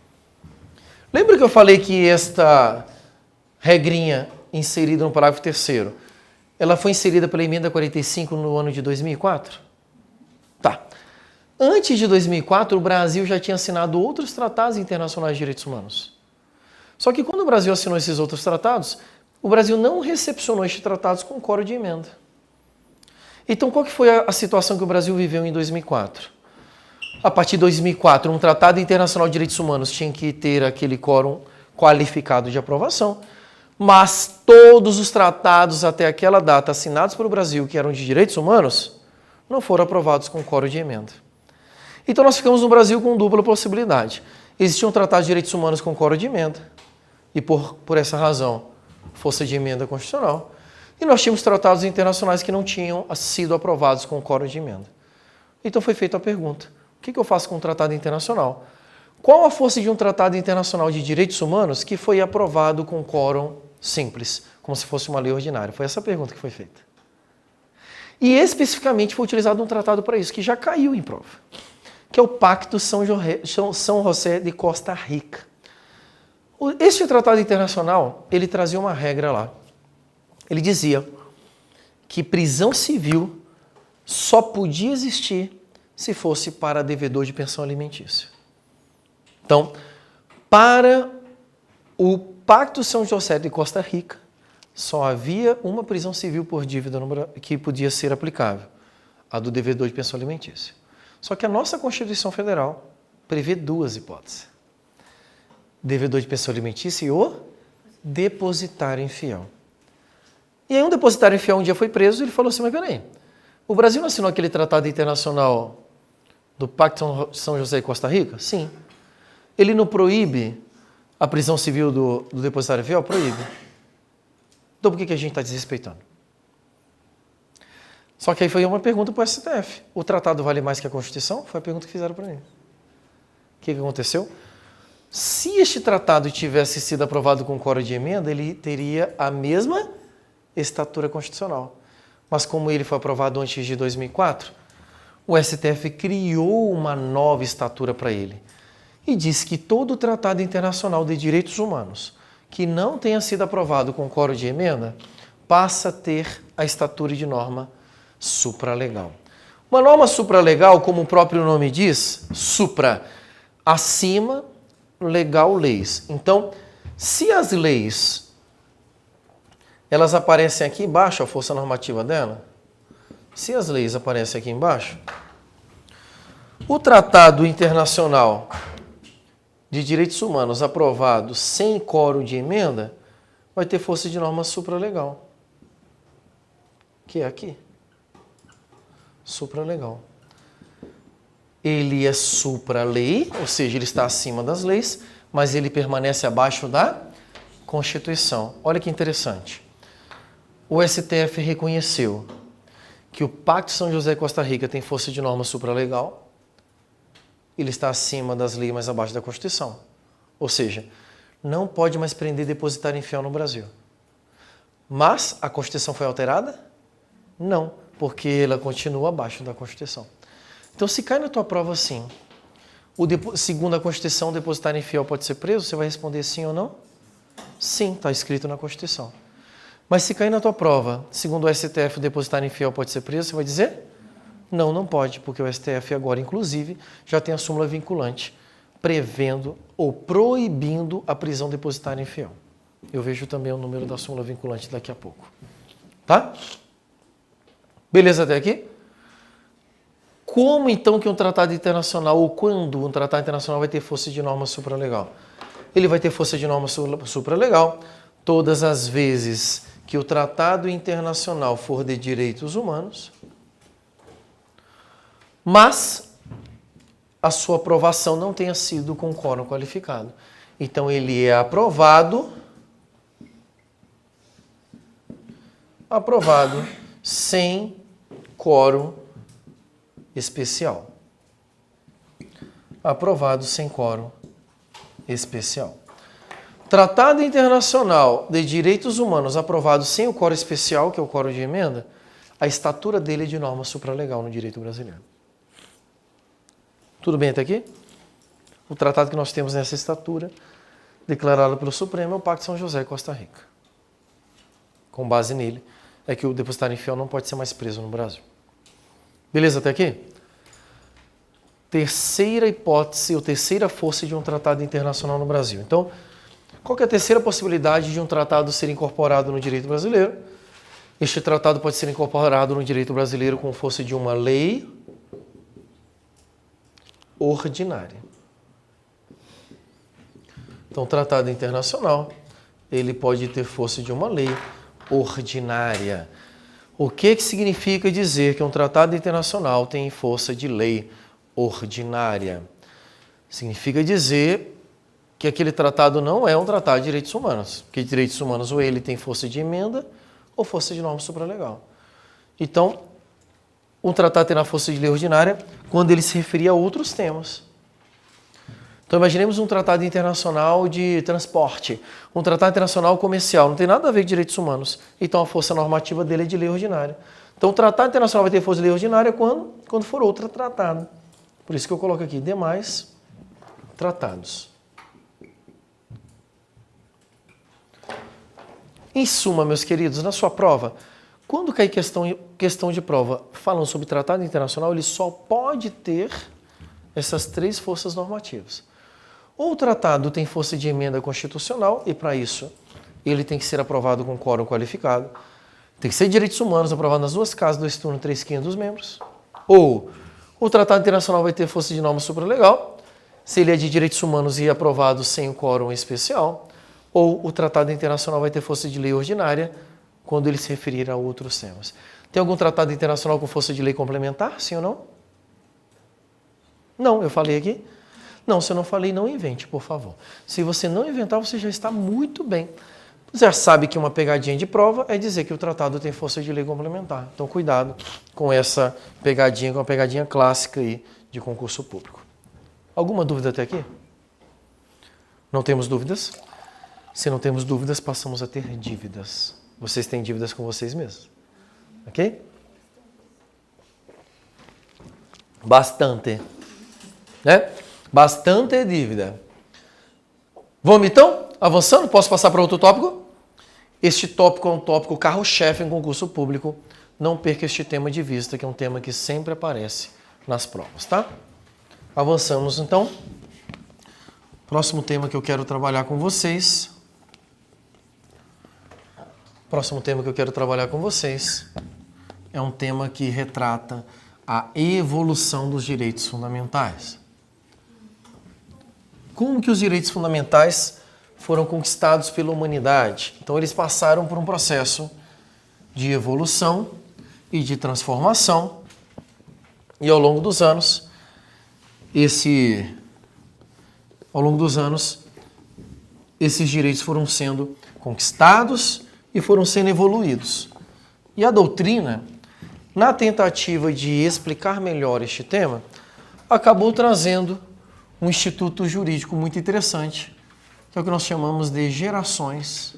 Lembra que eu falei que esta regrinha inserida no parágrafo 3º, ela foi inserida pela emenda 45 no ano de 2004? Tá. Antes de 2004, o Brasil já tinha assinado outros tratados internacionais de direitos humanos. Só que quando o Brasil assinou esses outros tratados, o Brasil não recepcionou estes tratados com quórum de emenda. Então, qual que foi a situação que o Brasil viveu em 2004? A partir de 2004, um tratado internacional de direitos humanos tinha que ter aquele quórum qualificado de aprovação, mas todos os tratados até aquela data assinados pelo Brasil, que eram de direitos humanos, não foram aprovados com quórum de emenda. Então, nós ficamos no Brasil com dupla possibilidade. Existia um tratado de direitos humanos com quórum de emenda, e por essa razão, força de emenda constitucional. E nós tínhamos tratados internacionais que não tinham sido aprovados com quórum de emenda. Então, foi feita a pergunta: o que eu faço com um tratado internacional? Qual a força de um tratado internacional de direitos humanos que foi aprovado com quórum simples, como se fosse uma lei ordinária? Foi essa a pergunta que foi feita. E especificamente foi utilizado um tratado para isso, que já caiu em prova, que é o Pacto São José de Costa Rica. Este tratado internacional, ele trazia uma regra lá. Ele dizia que prisão civil só podia existir se fosse para devedor de pensão alimentícia. Então, para o Pacto São José de Costa Rica, só havia uma prisão civil por dívida que podia ser aplicável, a do devedor de pensão alimentícia. Só que a nossa Constituição Federal prevê duas hipóteses: devedor de pensão alimentícia e o depositário infiel. E aí um depositário infiel um dia foi preso e ele falou assim: mas peraí, o Brasil não assinou aquele tratado internacional do Pacto de São José e Costa Rica? Sim. Ele não proíbe a prisão civil do depositário fiel? Proíbe. Então por que a gente está desrespeitando? Só que aí foi uma pergunta para o STF. O tratado vale mais que a Constituição? Foi a pergunta que fizeram para mim. O que aconteceu? Se este tratado tivesse sido aprovado com quórum de emenda, ele teria a mesma estatura constitucional. Mas como ele foi aprovado antes de 2004, o STF criou uma nova estatura para ele e diz que todo tratado internacional de direitos humanos que não tenha sido aprovado com quórum de emenda passa a ter a estatura de norma supralegal. Uma norma supralegal, como o próprio nome diz, supra, acima, legal, leis. Então, se as leis elas aparecem aqui embaixo, a força normativa dela, se as leis aparecem aqui embaixo, o Tratado Internacional de Direitos Humanos aprovado sem quórum de emenda vai ter força de norma supralegal, que é aqui. Supralegal. Ele é supra-lei, ou seja, ele está acima das leis, mas ele permanece abaixo da Constituição. Olha que interessante. O STF reconheceu que o Pacto de São José e Costa Rica tem força de norma supralegal, ele está acima das leis, mas abaixo da Constituição. Ou seja, não pode mais prender depositário infiel no Brasil. Mas a Constituição foi alterada? Não, porque ela continua abaixo da Constituição. Então, se cai na tua prova assim, segundo a Constituição, o depositário infiel pode ser preso, você vai responder sim ou não? Sim, está escrito na Constituição. Mas se cair na tua prova, segundo o STF, o depositário infiel pode ser preso, você vai dizer? Não, não pode, porque o STF agora, inclusive, já tem a súmula vinculante, prevendo ou proibindo a prisão depositária infiel. Eu vejo também o número da súmula vinculante daqui a pouco. Tá? Beleza até aqui? Como então que um tratado internacional, ou quando um tratado internacional vai ter força de norma supralegal? Ele vai ter força de norma supralegal todas as vezes que o tratado internacional for de direitos humanos, mas a sua aprovação não tenha sido com quórum qualificado. Então ele é aprovado sem quórum especial. Aprovado sem quórum especial. Tratado internacional de direitos humanos aprovado sem o quórum especial, que é o quórum de emenda, a estatura dele é de norma supralegal no direito brasileiro. Tudo bem até aqui? O tratado que nós temos nessa estatura, declarado pelo Supremo, é o Pacto de São José e Costa Rica. Com base nele, é que o depositário infiel não pode ser mais preso no Brasil. Beleza até aqui? Terceira hipótese, ou terceira força de um tratado internacional no Brasil. Então, qual que é a terceira possibilidade de um tratado ser incorporado no direito brasileiro? Este tratado pode ser incorporado no direito brasileiro com força de uma lei ordinária. Então, o tratado internacional, ele pode ter força de uma lei ordinária. O que significa dizer que um tratado internacional tem força de lei ordinária? Significa dizer que aquele tratado não é um tratado de direitos humanos, porque direitos humanos ou ele tem força de emenda ou força de norma supralegal. Então, um tratado terá força de lei ordinária quando ele se referir a outros temas. Então, imaginemos um tratado internacional de transporte, um tratado internacional comercial, não tem nada a ver com direitos humanos. Então, a força normativa dele é de lei ordinária. Então, o tratado internacional vai ter força de lei ordinária quando for outro tratado. Por isso que eu coloco aqui, demais tratados. Em suma, meus queridos, na sua prova, quando cair questão de prova falando sobre tratado internacional, ele só pode ter essas três forças normativas. Ou o tratado tem força de emenda constitucional, e para isso ele tem que ser aprovado com quórum qualificado. Tem que ser direitos humanos, aprovado nas duas casas, 2 turnos, 3/5 dos membros. Ou o tratado internacional vai ter força de norma supralegal, se ele é de direitos humanos e aprovado sem o quórum especial. Ou o tratado internacional vai ter força de lei ordinária, quando ele se referir a outros temas. Tem algum tratado internacional com força de lei complementar, sim ou não? Não, eu falei aqui? Não, se eu não falei, não invente, por favor. Se você não inventar, você já está muito bem. Você já sabe que uma pegadinha de prova é dizer que o tratado tem força de lei complementar. Então, cuidado com essa pegadinha, com a pegadinha clássica aí de concurso público. Alguma dúvida até aqui? Não temos dúvidas? Se não temos dúvidas, passamos a ter dívidas. Vocês têm dívidas com vocês mesmos. Ok? Bastante. Né? Bastante dívida. Vamos então? Avançando? Posso passar para outro tópico? Este tópico é um tópico carro-chefe em concurso público. Não perca este tema de vista, que é um tema que sempre aparece nas provas, tá? Avançamos então. Próximo tema que eu quero trabalhar com vocês. Próximo tema que eu quero trabalhar com vocês é um tema que retrata a evolução dos direitos fundamentais. Como que os direitos fundamentais foram conquistados pela humanidade? Então, eles passaram por um processo de evolução e de transformação. E ao longo dos anos, esses direitos foram sendo conquistados e foram sendo evoluídos. E a doutrina, na tentativa de explicar melhor este tema, acabou trazendo um instituto jurídico muito interessante, que é o que nós chamamos de gerações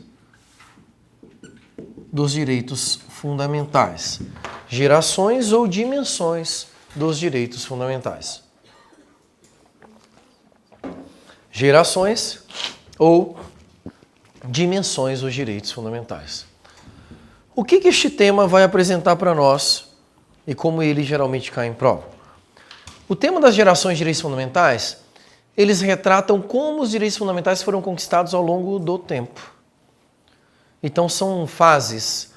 dos direitos fundamentais. Gerações ou dimensões dos direitos fundamentais. Gerações ou dimensões dos direitos fundamentais. O que este tema vai apresentar para nós e como ele geralmente cai em prova? O tema das gerações de direitos fundamentais, eles retratam como os direitos fundamentais foram conquistados ao longo do tempo. Então são fases.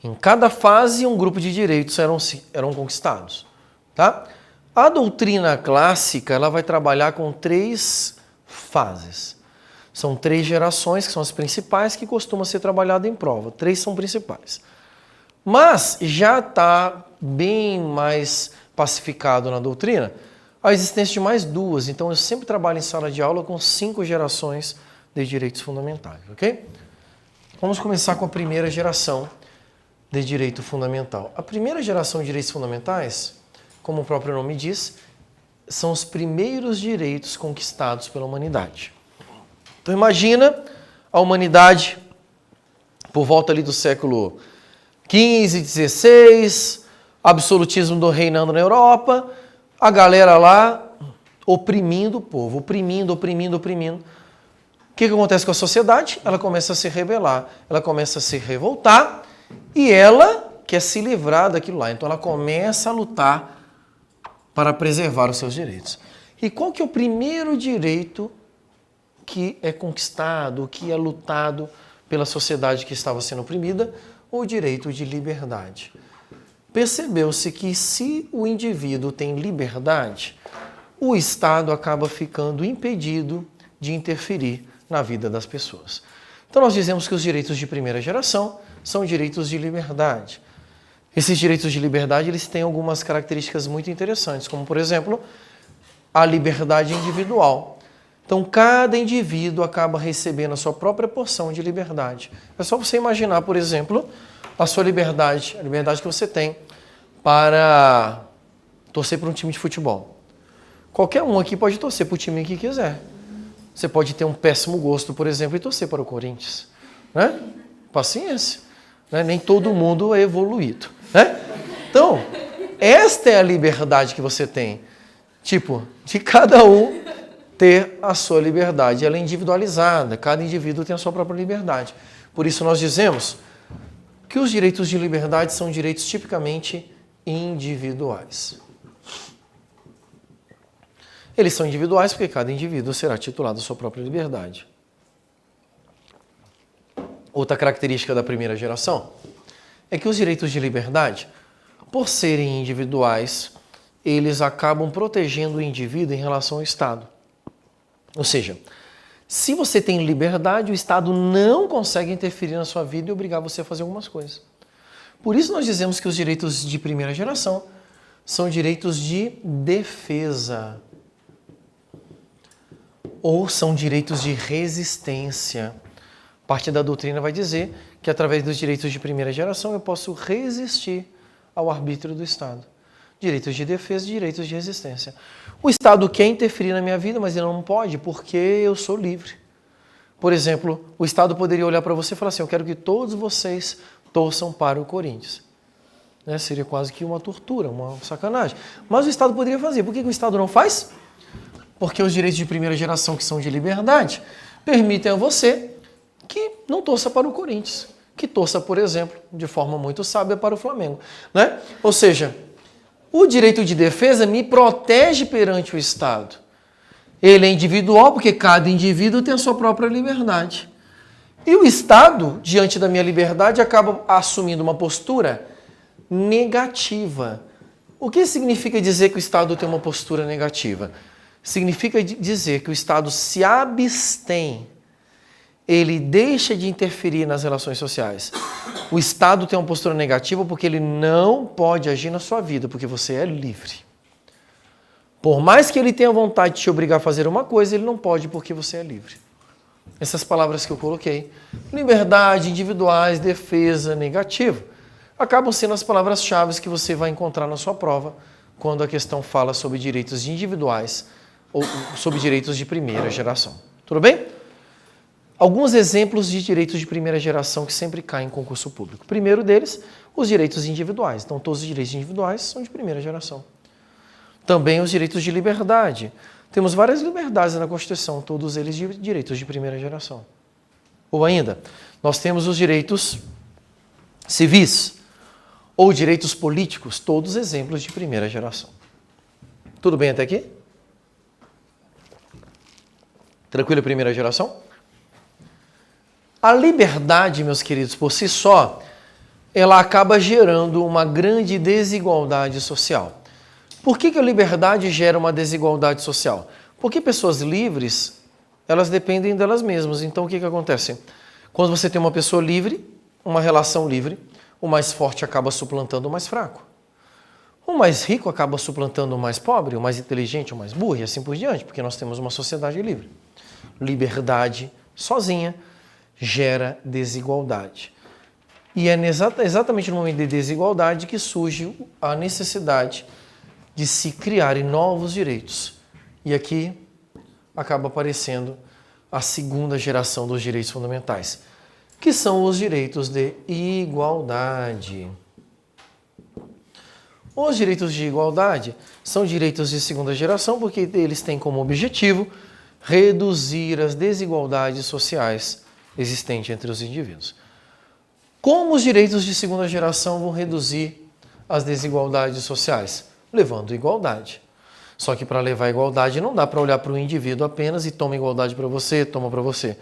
Em cada fase, um grupo de direitos eram conquistados. Tá? A doutrina clássica ela vai trabalhar com 3 fases. São 3 gerações, que são as principais, que costumam ser trabalhadas em prova. 3 são principais. Mas já está bem mais pacificado na doutrina a existência de mais 2. Então, eu sempre trabalho em sala de aula com 5 gerações de direitos fundamentais, ok? Vamos começar com a primeira geração de direito fundamental. A primeira geração de direitos fundamentais, como o próprio nome diz, são os primeiros direitos conquistados pela humanidade. Então, imagina a humanidade por volta ali do século XV, XVI, absolutismo reinando na Europa, a galera lá oprimindo o povo, oprimindo. O que acontece com a sociedade? Ela começa a se rebelar, ela começa a se revoltar e ela quer se livrar daquilo lá. Então ela começa a lutar para preservar os seus direitos. E qual que é o primeiro direito que é conquistado, que é lutado pela sociedade que estava sendo oprimida? O direito de liberdade. Percebeu-se que se o indivíduo tem liberdade, o Estado acaba ficando impedido de interferir na vida das pessoas. Então nós dizemos que os direitos de primeira geração são direitos de liberdade. Esses direitos de liberdade eles têm algumas características muito interessantes, como por exemplo, a liberdade individual. Então cada indivíduo acaba recebendo a sua própria porção de liberdade. É só você imaginar, por exemplo, a sua liberdade, a liberdade que você tem para torcer para um time de futebol. Qualquer um aqui pode torcer para o time que quiser. Você pode ter um péssimo gosto, por exemplo, e torcer para o Corinthians. Né? Paciência. Né? Nem todo mundo é evoluído. Né? Então, esta é a liberdade que você tem. Tipo, de cada um ter a sua liberdade. Ela é individualizada. Cada indivíduo tem a sua própria liberdade. Por isso nós dizemos que os direitos de liberdade são direitos tipicamente individuais. Eles são individuais porque cada indivíduo será titulado à sua própria liberdade. Outra característica da primeira geração é que os direitos de liberdade, por serem individuais, eles acabam protegendo o indivíduo em relação ao Estado. Ou seja, se você tem liberdade, o Estado não consegue interferir na sua vida e obrigar você a fazer algumas coisas. Por isso nós dizemos que os direitos de primeira geração são direitos de defesa. ou são direitos de resistência. Parte da doutrina vai dizer que através dos direitos de primeira geração eu posso resistir ao arbítrio do Estado. Direitos de defesa e direitos de resistência. O Estado quer interferir na minha vida, mas ele não pode porque eu sou livre. Por exemplo, o Estado poderia olhar para você e falar assim, eu quero que todos vocês torçam para o Corinthians. Seria quase que uma tortura, uma sacanagem. Mas o Estado poderia fazer. Por que o Estado não faz? Porque os direitos de primeira geração, que são de liberdade, permitem a você que não torça para o Corinthians, que torça, por exemplo, de forma muito sábia para o Flamengo. Ou seja, o direito de defesa me protege perante o Estado. Ele é individual porque cada indivíduo tem a sua própria liberdade. E o Estado, diante da minha liberdade, acaba assumindo uma postura negativa. O que significa dizer que o Estado tem uma postura negativa? Significa dizer que o Estado se abstém. Ele deixa de interferir nas relações sociais. O Estado tem uma postura negativa porque ele não pode agir na sua vida, porque você é livre. Por mais que ele tenha vontade de te obrigar a fazer uma coisa, ele não pode porque você é livre. Essas palavras que eu coloquei, liberdade, individuais, defesa, negativo, acabam sendo as palavras-chave que você vai encontrar na sua prova quando a questão fala sobre direitos individuais ou sobre direitos de primeira geração. Tudo bem? Alguns exemplos de direitos de primeira geração que sempre caem em concurso público. Primeiro deles, os direitos individuais. Então, todos os direitos individuais são de primeira geração. Também os direitos de liberdade. Temos várias liberdades na Constituição, todos eles de direitos de primeira geração. Ou ainda, nós temos os direitos civis ou direitos políticos, todos exemplos de primeira geração. Tudo bem até aqui? Tranquilo, primeira geração? A liberdade, meus queridos, por si só, ela acaba gerando uma grande desigualdade social. Por que a liberdade gera uma desigualdade social? Porque pessoas livres, elas dependem delas mesmas. Então, o que acontece? Quando você tem uma pessoa livre, uma relação livre, o mais forte acaba suplantando o mais fraco. O mais rico acaba suplantando o mais pobre, o mais inteligente, o mais burro, e assim por diante, porque nós temos uma sociedade livre. Liberdade sozinha gera desigualdade. E é exatamente no momento de desigualdade que surge a necessidade de se criarem novos direitos. E aqui acaba aparecendo a segunda geração dos direitos fundamentais, que são os direitos de igualdade. Os direitos de igualdade são direitos de segunda geração porque eles têm como objetivo reduzir as desigualdades sociais existentes entre os indivíduos. Como os direitos de segunda geração vão reduzir as desigualdades sociais? Levando igualdade. Só que para levar igualdade não dá para olhar para o indivíduo apenas e toma igualdade para você, toma para você.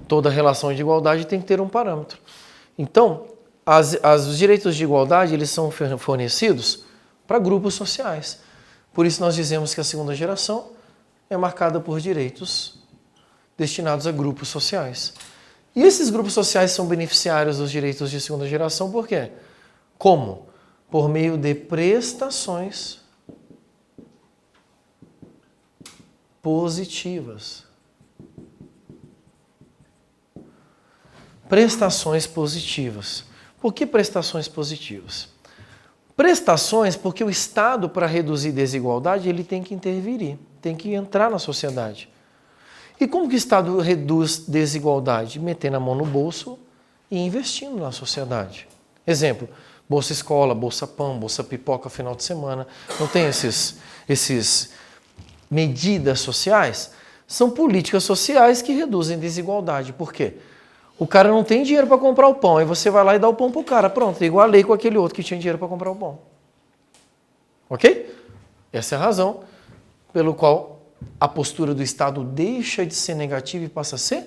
Toda relação de igualdade tem que ter um parâmetro. Então, os direitos de igualdade eles são fornecidos para grupos sociais. Por isso nós dizemos que a segunda geração é marcada por direitos destinados a grupos sociais. E esses grupos sociais são beneficiários dos direitos de segunda geração por quê? Como? Por meio de prestações positivas. Prestações positivas. Por que prestações positivas? Prestações porque o Estado, para reduzir desigualdade, ele tem que intervir, tem que entrar na sociedade. E como que o Estado reduz desigualdade? Metendo a mão no bolso e investindo na sociedade. Exemplo, Bolsa Escola, Bolsa Pão, Bolsa Pipoca, final de semana. Não tem esses medidas sociais? São políticas sociais que reduzem desigualdade. Por quê? O cara não tem dinheiro para comprar o pão, aí você vai lá e dá o pão para o cara. Pronto, igualei com aquele outro que tinha dinheiro para comprar o pão. Ok? Essa é a razão pelo qual a postura do Estado deixa de ser negativa e passa a ser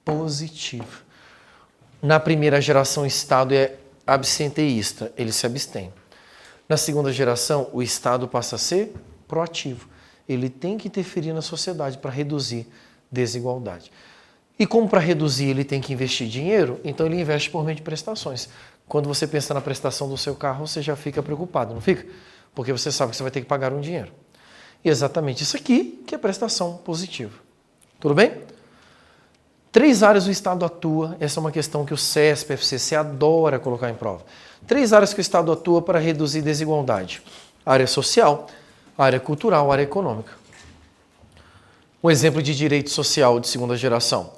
positiva. Na primeira geração, o Estado é absenteísta, ele se abstém. Na segunda geração, o Estado passa a ser proativo. Ele tem que interferir na sociedade para reduzir desigualdade. E como para reduzir ele tem que investir dinheiro, então ele investe por meio de prestações. Quando você pensa na prestação do seu carro, você já fica preocupado, não fica? Porque você sabe que você vai ter que pagar um dinheiro. E exatamente isso aqui que é prestação positiva. Tudo bem? 3 áreas o Estado atua, essa é uma questão que o CESP, FCC adora colocar em prova. 3 áreas que o Estado atua para reduzir desigualdade. Área social, área cultural, área econômica. Um exemplo de direito social de segunda geração.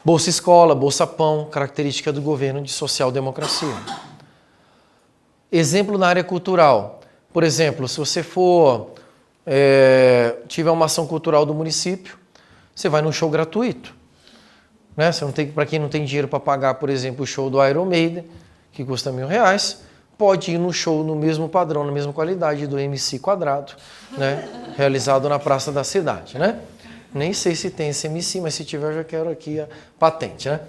Bolsa Escola, Bolsa Pão, característica do governo de social-democracia. Exemplo na área cultural. Por exemplo, se você tiver uma ação cultural do município, você vai num show gratuito. Né? Você não tem, para quem não tem dinheiro para pagar, por exemplo, o show do Iron Maiden, que custa R$1.000, pode ir no show no mesmo padrão, na mesma qualidade do MC Quadrado, né? Realizado na Praça da Cidade. Né? Nem sei se tem esse MC, mas se tiver eu já quero aqui a patente. Né?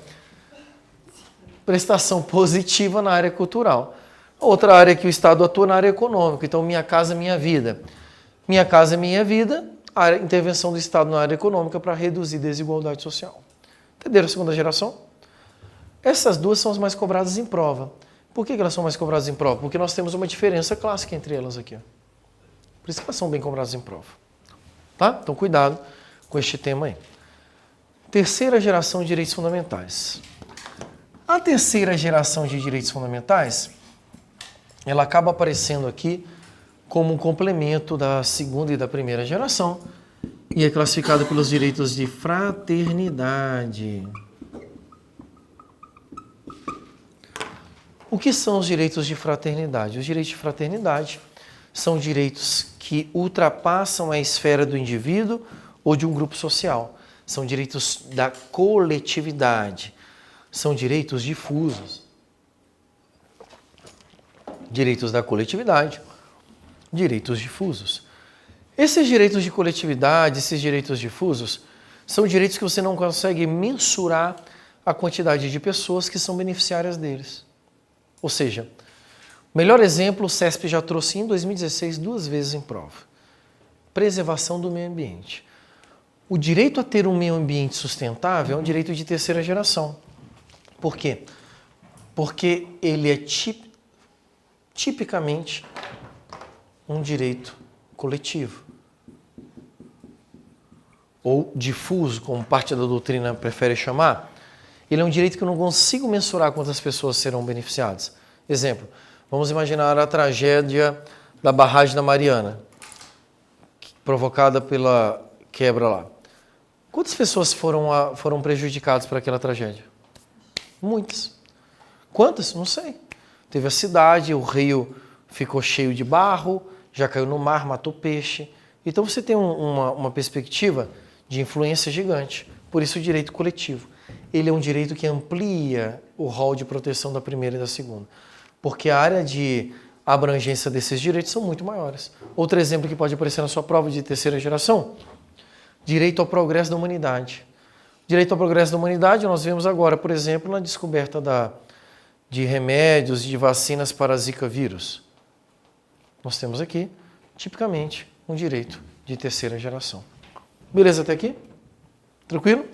Prestação positiva na área cultural. Outra área que o Estado atua na área econômica. Então, Minha Casa Minha Vida. Minha Casa Minha Vida, a intervenção do Estado na área econômica para reduzir desigualdade social. Entenderam a segunda geração? Essas duas são as mais cobradas em prova. Por que elas são mais cobradas em prova? Porque nós temos uma diferença clássica entre elas aqui. Ó. Por isso que elas são bem cobradas em prova. Tá? Então, cuidado com este tema aí. Terceira geração de direitos fundamentais. A terceira geração de direitos fundamentais, ela acaba aparecendo aqui como um complemento da segunda e da primeira geração e é classificada pelos direitos de fraternidade. O que são os direitos de fraternidade? Os direitos de fraternidade são direitos que ultrapassam a esfera do indivíduo ou de um grupo social. São direitos da coletividade. São direitos difusos. Direitos da coletividade, direitos difusos. Esses direitos de coletividade, esses direitos difusos, são direitos que você não consegue mensurar a quantidade de pessoas que são beneficiárias deles. Ou seja, o melhor exemplo o CESP já trouxe em 2016 2 vezes em prova. Preservação do meio ambiente. O direito a ter um meio ambiente sustentável é um direito de terceira geração. Por quê? Porque ele é tipicamente um direito coletivo. Ou difuso, como parte da doutrina prefere chamar. Ele é um direito que eu não consigo mensurar quantas pessoas serão beneficiadas. Exemplo, vamos imaginar a tragédia da barragem da Mariana, provocada pela quebra lá. Quantas pessoas foram prejudicadas por aquela tragédia? Muitas. Quantas? Não sei. Teve a cidade, o rio ficou cheio de barro, já caiu no mar, matou peixe. Então você tem uma perspectiva de influência gigante. Por isso o direito coletivo. Ele é um direito que amplia o rol de proteção da primeira e da segunda. Porque a área de abrangência desses direitos são muito maiores. Outro exemplo que pode aparecer na sua prova de terceira geração, direito ao progresso da humanidade. Direito ao progresso da humanidade nós vemos agora, por exemplo, na descoberta de remédios e de vacinas para Zika vírus. Nós temos aqui, tipicamente, um direito de terceira geração. Beleza até aqui? Tranquilo?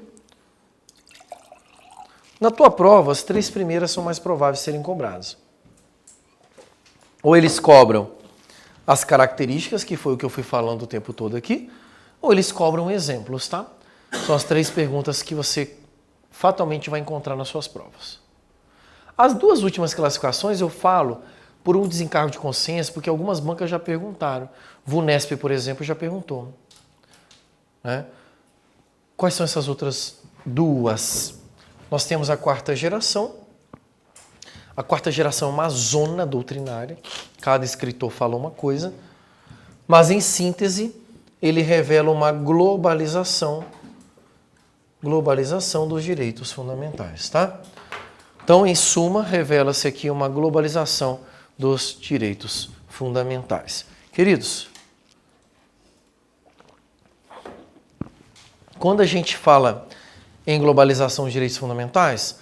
Na tua prova, as 3 primeiras são mais prováveis de serem cobradas. Ou eles cobram as características, que foi o que eu fui falando o tempo todo aqui, ou eles cobram exemplos, tá? São as 3 perguntas que você fatalmente vai encontrar nas suas provas. As 2 últimas classificações eu falo por um desencargo de consciência, porque algumas bancas já perguntaram. VUNESP, por exemplo, já perguntou. Né? Quais são essas outras 2? Nós temos a 4ª geração. A 4ª geração é uma zona doutrinária. Cada escritor fala uma coisa. Mas, em síntese, ele revela uma globalização dos direitos fundamentais. Tá? Então, em suma, revela-se aqui uma globalização dos direitos fundamentais. Queridos, quando a gente fala em globalização dos direitos fundamentais,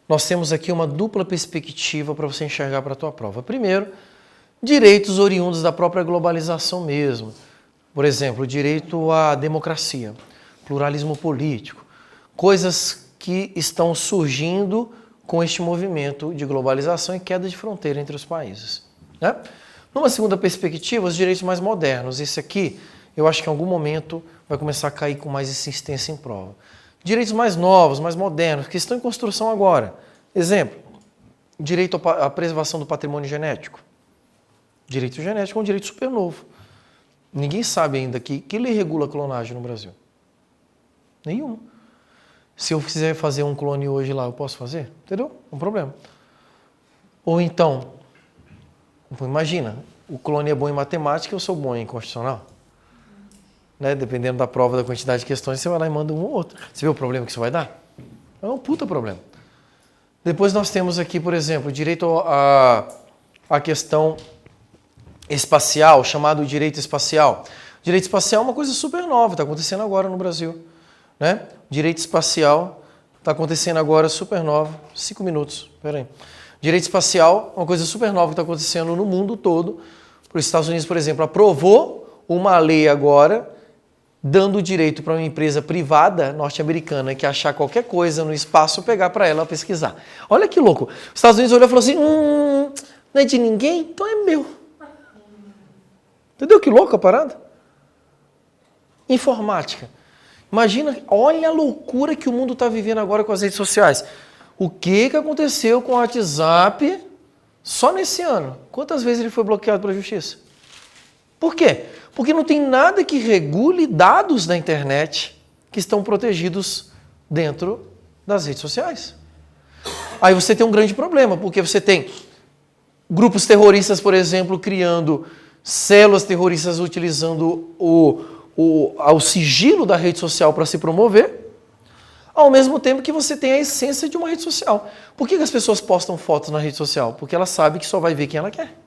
nós temos aqui uma dupla perspectiva para você enxergar para a tua prova. Primeiro, direitos oriundos da própria globalização mesmo. Por exemplo, o direito à democracia, pluralismo político, coisas que estão surgindo com este movimento de globalização e queda de fronteira entre os países. Né? Numa segunda perspectiva, os direitos mais modernos. Esse aqui eu acho que em algum momento vai começar a cair com mais insistência em prova. Direitos mais novos, mais modernos, que estão em construção agora. Exemplo, direito à preservação do patrimônio genético. Direito genético é um direito super novo. Ninguém sabe ainda que lei regula a clonagem no Brasil. Nenhum. Se eu quiser fazer um clone hoje lá, eu posso fazer? Entendeu? Um problema. Ou então, imagina, o clone é bom em matemática e eu sou bom em constitucional. Né? Dependendo da prova, da quantidade de questões, você vai lá e manda um ou outro. Você vê o problema que isso vai dar? É um puta problema. Depois nós temos aqui, por exemplo, direito à questão espacial, chamado direito espacial. Direito espacial é uma coisa super nova, está acontecendo agora no Brasil. Né? Direito espacial está acontecendo agora, super nova. 5 minutos, peraí. Direito espacial é uma coisa super nova que está acontecendo no mundo todo. Os Estados Unidos, por exemplo, aprovou uma lei agora dando o direito para uma empresa privada norte-americana que achar qualquer coisa no espaço, pegar para ela pesquisar. Olha que louco. Os Estados Unidos olhou e falou assim, não é de ninguém, então é meu. Entendeu que louco a parada? Informática. Imagina, olha a loucura que o mundo está vivendo agora com as redes sociais. O que aconteceu com o WhatsApp só nesse ano? Quantas vezes ele foi bloqueado pela justiça? Por quê? Porque não tem nada que regule dados da internet que estão protegidos dentro das redes sociais. Aí você tem um grande problema, porque você tem grupos terroristas, por exemplo, criando células terroristas utilizando o sigilo da rede social para se promover, ao mesmo tempo que você tem a essência de uma rede social. Por que as pessoas postam fotos na rede social? Porque ela sabe que só vai ver quem ela quer.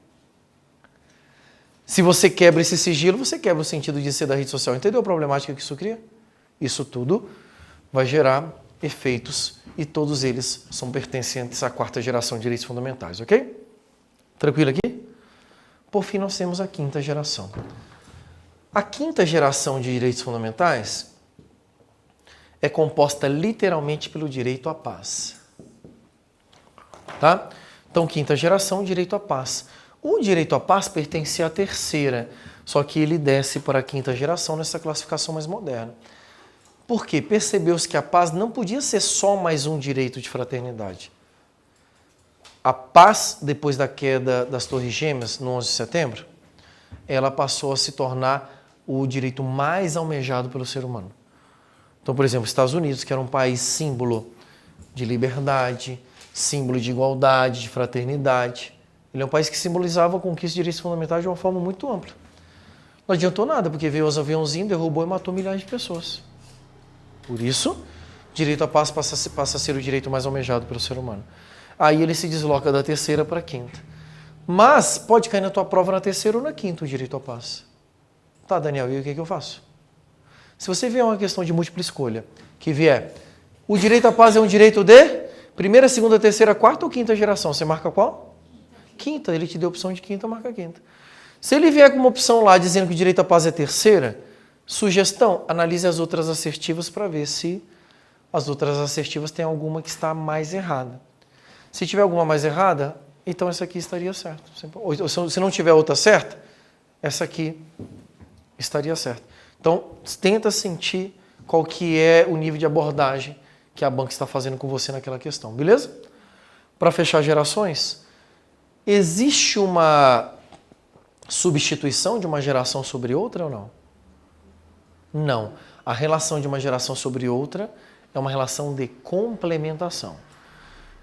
Se você quebra esse sigilo, você quebra o sentido de ser da rede social. Entendeu a problemática que isso cria? Isso tudo vai gerar efeitos e todos eles são pertencentes à 4ª geração de direitos fundamentais, ok? Tranquilo aqui? Por fim, nós temos a 5ª geração. A 5ª geração de direitos fundamentais é composta literalmente pelo direito à paz. Tá? Então, 5ª geração, direito à paz. O direito à paz pertencia à 3ª, só que ele desce para a 5ª geração nessa classificação mais moderna. Por quê? Percebeu-se que a paz não podia ser só mais um direito de fraternidade. A paz, depois da queda das Torres Gêmeas, no 11 de setembro, ela passou a se tornar o direito mais almejado pelo ser humano. Então, por exemplo, os Estados Unidos, que era um país símbolo de liberdade, símbolo de igualdade, de fraternidade, ele é um país que simbolizava a conquista de direitos fundamentais de uma forma muito ampla. Não adiantou nada, porque veio os aviãozinhos, derrubou e matou milhares de pessoas. Por isso, direito à paz passa a ser o direito mais almejado pelo ser humano. Aí ele se desloca da 3ª para a 5ª. Mas pode cair na tua prova na 3ª ou na 5ª o direito à paz. Tá, Daniel, e o que eu faço? Se você vier uma questão de múltipla escolha, que vier, o direito à paz é um direito de 1ª, 2ª, 3ª, 4ª ou 5ª geração? Você marca qual? 5ª, ele te deu a opção de 5ª, marca 5ª. Se ele vier com uma opção lá dizendo que o direito à paz é 3ª, sugestão, analise as outras assertivas para ver se as outras assertivas têm alguma que está mais errada. Se tiver alguma mais errada, então essa aqui estaria certa. Ou se não tiver outra certa, essa aqui estaria certa. Então, tenta sentir qual que é o nível de abordagem que a banca está fazendo com você naquela questão, beleza? Para fechar gerações, existe uma substituição de uma geração sobre outra ou não? Não. A relação de uma geração sobre outra é uma relação de complementação.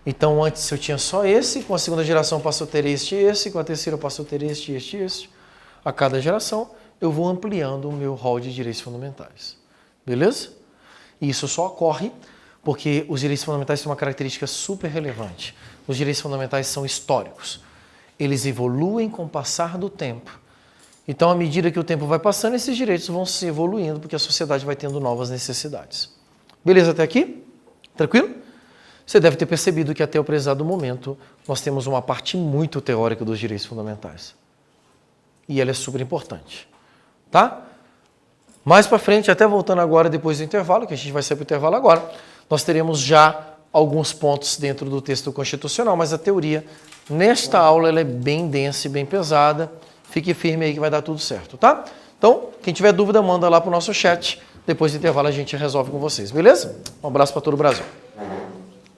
Então, antes eu tinha só esse, com a 2ª geração eu passo a ter este e esse, com a 3ª eu passo a ter este e este e este. A cada geração eu vou ampliando o meu rol de direitos fundamentais. Beleza? E isso só ocorre porque os direitos fundamentais têm uma característica super relevante. Os direitos fundamentais são históricos. Eles evoluem com o passar do tempo. Então, à medida que o tempo vai passando, esses direitos vão se evoluindo porque a sociedade vai tendo novas necessidades. Beleza até aqui? Tranquilo? Você deve ter percebido que até o prezado momento nós temos uma parte muito teórica dos direitos fundamentais. E ela é super importante. Tá? Mais para frente, até voltando agora depois do intervalo, que a gente vai sair para o intervalo agora, nós teremos já alguns pontos dentro do texto constitucional, mas a teoria, nesta aula, ela é bem densa e bem pesada. Fique firme aí que vai dar tudo certo, tá? Então, quem tiver dúvida, manda lá pro nosso chat. Depois do intervalo a gente resolve com vocês, beleza? Um abraço para todo o Brasil.